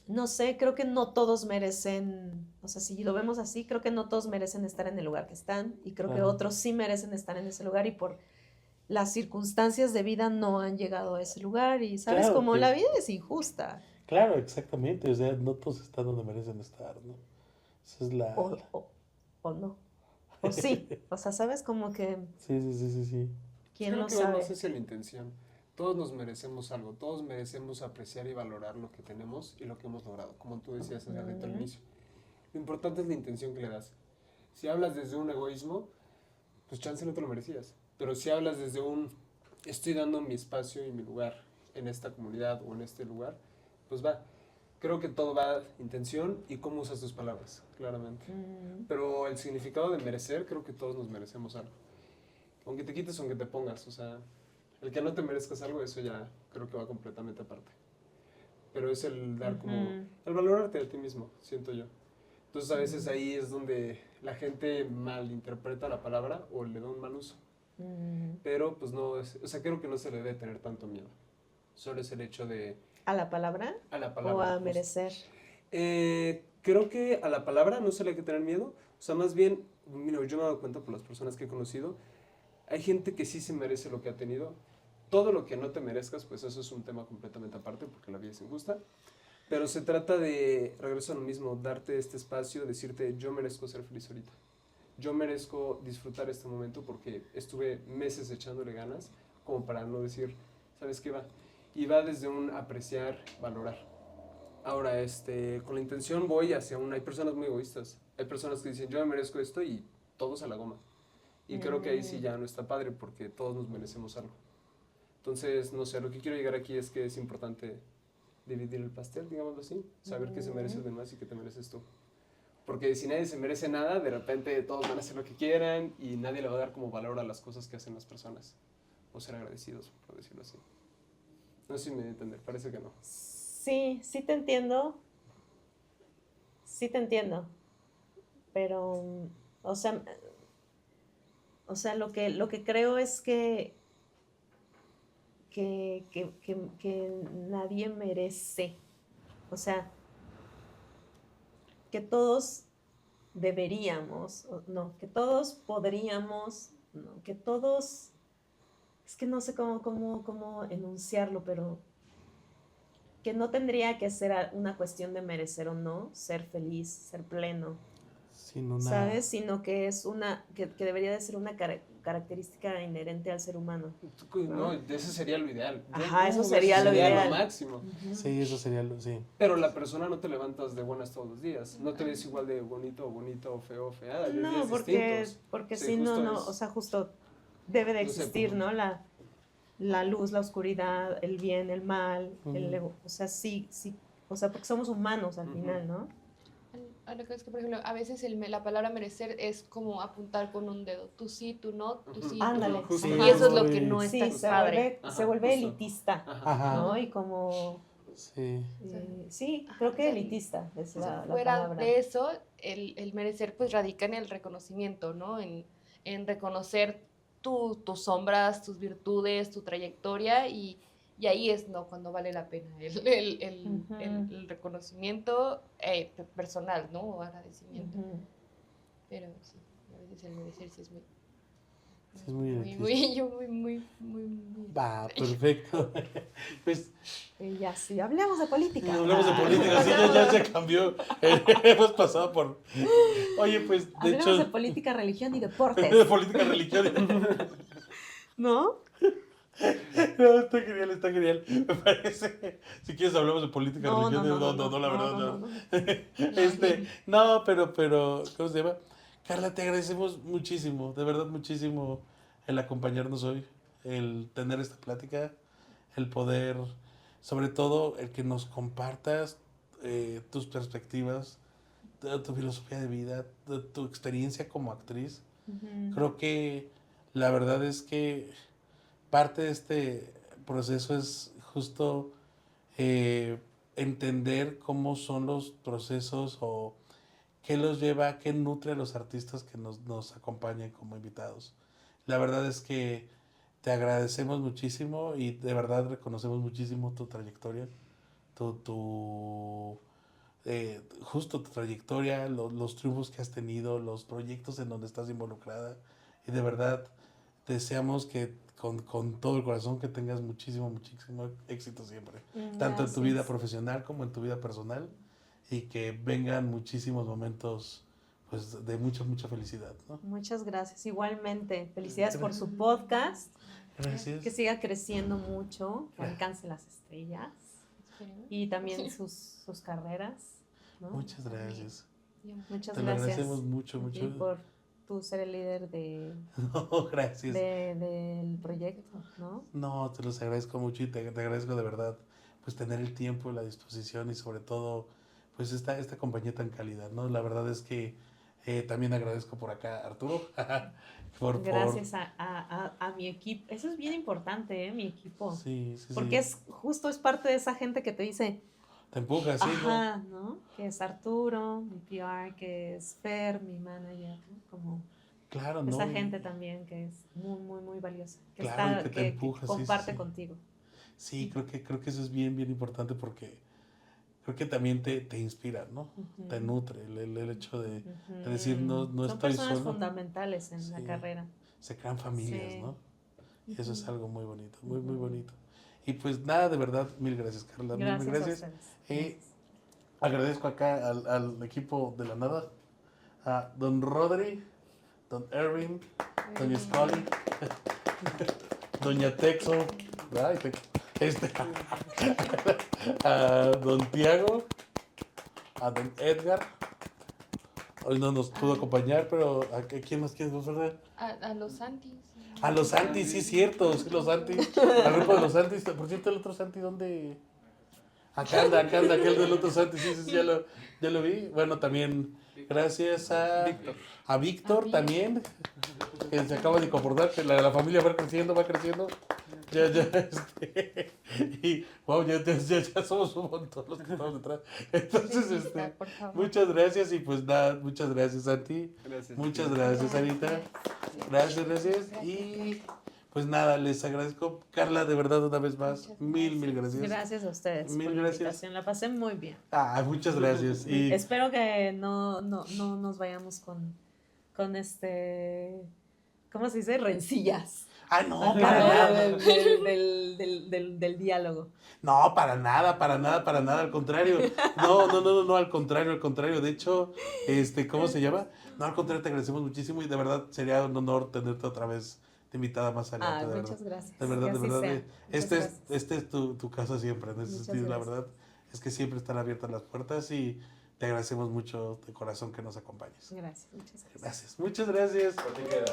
no sé, creo que no todos merecen, o sea, si lo vemos así, creo que no todos merecen estar en el lugar que están y creo que Claro. otros sí merecen estar en ese lugar y por las circunstancias de vida no han llegado a ese lugar y, ¿sabes? Claro Como que, la vida es injusta. claro, exactamente. O sea, no todos están donde merecen estar, ¿no? Esa es O, o, o no. O sí. O sea, ¿sabes? Como que, Sí, sí, sí, sí, sí. Pues ¿quién creo lo que va más sabe? hacia la intención. Todos nos merecemos algo, todos merecemos apreciar y valorar lo que tenemos y lo que hemos logrado, como tú decías hace rato al Mm, inicio. Lo importante es la intención que le das. Si hablas desde un egoísmo, pues chance no te lo merecías. Pero si hablas desde un estoy dando mi espacio y mi lugar en esta comunidad o en este lugar, pues va. Creo que todo va intención y cómo usas tus palabras, claramente. mm, Pero el significado de merecer, creo que todos nos merecemos algo. Aunque te quites, aunque te pongas, o sea, el que no te merezcas algo, eso ya creo que va completamente aparte. Pero es el dar como, ujú, el valorarte a ti mismo, siento yo. Entonces a veces mm, ahí es donde la gente malinterpreta la palabra o le da un mal uso. mm. Pero pues no, o sea, creo que no se le debe tener tanto miedo. Solo es el hecho de, ¿A la palabra a la o palabra, a justo. merecer? Creo que a la palabra no se le hay que tener miedo. O sea, más bien, mira, yo me he dado cuenta por las personas que he conocido, hay gente que sí se merece lo que ha tenido. Todo lo que no te merezcas, pues eso es un tema completamente aparte, porque la vida es injusta. Pero se trata de, regreso a lo mismo, darte este espacio, decirte, yo merezco ser feliz ahorita. Yo merezco disfrutar este momento porque estuve meses echándole ganas, como para no decir, ¿sabes qué va? Y va desde un apreciar, valorar. Ahora, con la intención voy hacia hay personas muy egoístas. Hay personas que dicen, yo me merezco esto y todos a la goma. Y creo que ahí sí Mm, ya no está padre porque todos nos merecemos algo. Entonces, no sé, lo que quiero llegar aquí es que es importante dividir el pastel, digámoslo así. Saber qué se merece mm, el demás y qué te mereces tú. Porque si nadie se merece nada, de repente todos van a hacer lo que quieran y nadie le va a dar como valor a las cosas que hacen las personas. O ser agradecidos, por decirlo así. No sé si me voy a entender, parece que no. sí, sí te entiendo, sí te entiendo, pero, o sea, lo que creo es que nadie merece, o sea, que todos deberíamos, no, que todos podríamos, no, que todos, es que no sé cómo enunciarlo, pero que no tendría que ser una cuestión de merecer o no, ser feliz, ser pleno, Sin una... ¿sabes? Sino que es que debería de ser una característica inherente al ser humano, No, ¿no? ese sería lo ideal. Ajá, eso Eso sería lo sería lo ideal. máximo. Ujú. Sí, eso sería lo... Sí. Pero la persona no te levantas de buenas todos los días. No te ves igual de bonito o bonito o feo o fea. Hay No, días porque, distintos. porque Sí, si no, justo no, o es, sea, justo debe de no sé, existir, ¿no? La luz, la oscuridad, el bien, el mal, Ujú. o sea, sí, sí, o sea, porque somos humanos al Ujú. final, ¿no? a lo que es que, por ejemplo, a veces la palabra merecer es como apuntar con un dedo. Tú sí, tú no, tú sí, tú Ándale. no. Justo. Sí, Y eso es lo muy- que no está Sí, se padre. vuelve, Ajá, se vuelve justo. elitista, Ajá. ¿no? Y como, Sí. sí, Ajá, creo o que sea, elitista es O sea, la fuera palabra. de eso, el merecer pues radica en el reconocimiento, ¿no? En reconocer tus sombras, tus virtudes, tu trayectoria y ahí es, ¿no? Cuando vale la pena Ujú. el reconocimiento personal, ¿no? O agradecimiento. Ujú. Pero sí, a veces el merecer sí es muy, Sí, es muy elitista. muy Va, perfecto. Pues Y ya, sí, hablemos de política. hablamos de política, sí, ya se cambió. Hemos pasado por... Oye, pues, de Hablemos hecho, de política, religión y de deportes, política, religión. ¿no? No, está genial, está genial. Me parece. Si quieres hablamos de política, No, religión, no, no, no, la verdad, no. no. No, pero, ¿cómo se llama? Carla, te agradecemos muchísimo, de verdad muchísimo el acompañarnos hoy, el tener esta plática, el poder, sobre todo el que nos compartas tus perspectivas, tu filosofía de vida, tu experiencia como actriz. Ujú. Creo que la verdad es que parte de este proceso es justo entender cómo son los procesos o qué los lleva, qué nutre a los artistas que nos acompañan como invitados. La verdad es que te agradecemos muchísimo y de verdad reconocemos muchísimo tu trayectoria, justo tu trayectoria, los triunfos que has tenido, los proyectos en donde estás involucrada y de verdad deseamos que con todo el corazón que tengas muchísimo éxito siempre, tanto en tu vida Gracias. profesional como en tu vida personal y que vengan muchísimos momentos pues de mucha felicidad, ¿no? Muchas gracias. Igualmente, felicidades por su podcast, Gracias. que siga creciendo mucho, que alcance las estrellas Esperemos. y también sus carreras, ¿no? Muchas gracias. Muchas Te lo gracias agradecemos mucho. y por tú ser el líder No, gracias. del proyecto, ¿no? No, te los agradezco mucho y te agradezco de verdad, pues tener el tiempo, la disposición y sobre todo, pues esta compañía tan cálida, ¿no? La verdad es que también agradezco por acá a Arturo, Gracias a mi equipo. Eso es bien importante, ¿eh? Mi equipo. Sí, Porque es parte de esa gente que te dice, te empuja, sí, ajá, ¿no? Que es Arturo, mi PR, que es Fer, mi manager, ¿no? Como claro, ¿no? esa gente también que es muy valiosa, que Claro, y que te que empuja, sí, comparte sí. contigo. Sí, creo que eso es bien importante porque creo que también te inspira, ¿no? Ujú. Te nutre el hecho de Ujú. decir no Son estoy personas solo. fundamentales en la Sí. carrera. Se crean familias, Sí. ¿no? Y eso es Ujú. algo muy bonito, muy Ujú. bonito. Y pues nada, de verdad, mil gracias, Carla, mil Gracias a gracias. ustedes. Gracias. Agradezco acá al equipo de la nada, a don Rodri, don Erwin, doña Scully, doña Texo, ay, a don Tiago, a don Edgar. Hoy no nos pudo acompañar, pero ¿a quién más quieres ver? A los Santis. A los Santis, sí, cierto, sí, los Santis. Al grupo de los Santis. Por cierto, el otro Santi, ¿dónde? Acá anda, aquel del otro Santi, sí, ya lo vi. Bueno, también gracias a Víctor también, que se acaba de comportar, que la familia va creciendo. Ya, y wow, ya somos un montón los que estamos detrás. Entonces, Por favor. muchas gracias y pues nada, muchas gracias, Santi. Gracias. Muchas gracias, Anita. Gracias. Y pues nada, les agradezco, Carla, de verdad, una vez más. Muchas Mil gracias. gracias. Gracias a ustedes Mil por la gracias. invitación. La pasé muy bien. Muchas gracias. Y Espero que no nos vayamos con ¿cómo se dice? Rencillas. no, para nada. Del diálogo. No, para nada, al contrario. No, al contrario. De hecho, ¿cómo se llama? No, al contrario, te agradecemos muchísimo y de verdad sería un honor tenerte otra vez de invitada más adelante, de Muchas verdad. gracias. De verdad, Que de así verdad. sea. Muchas gracias. Este es tu casa siempre, en ese Muchas sentido, la gracias. verdad. Es que siempre están abiertas las puertas y te agradecemos mucho de corazón que nos acompañes. Gracias, muchas gracias. Gracias, muchas gracias. ¿Por qué queda?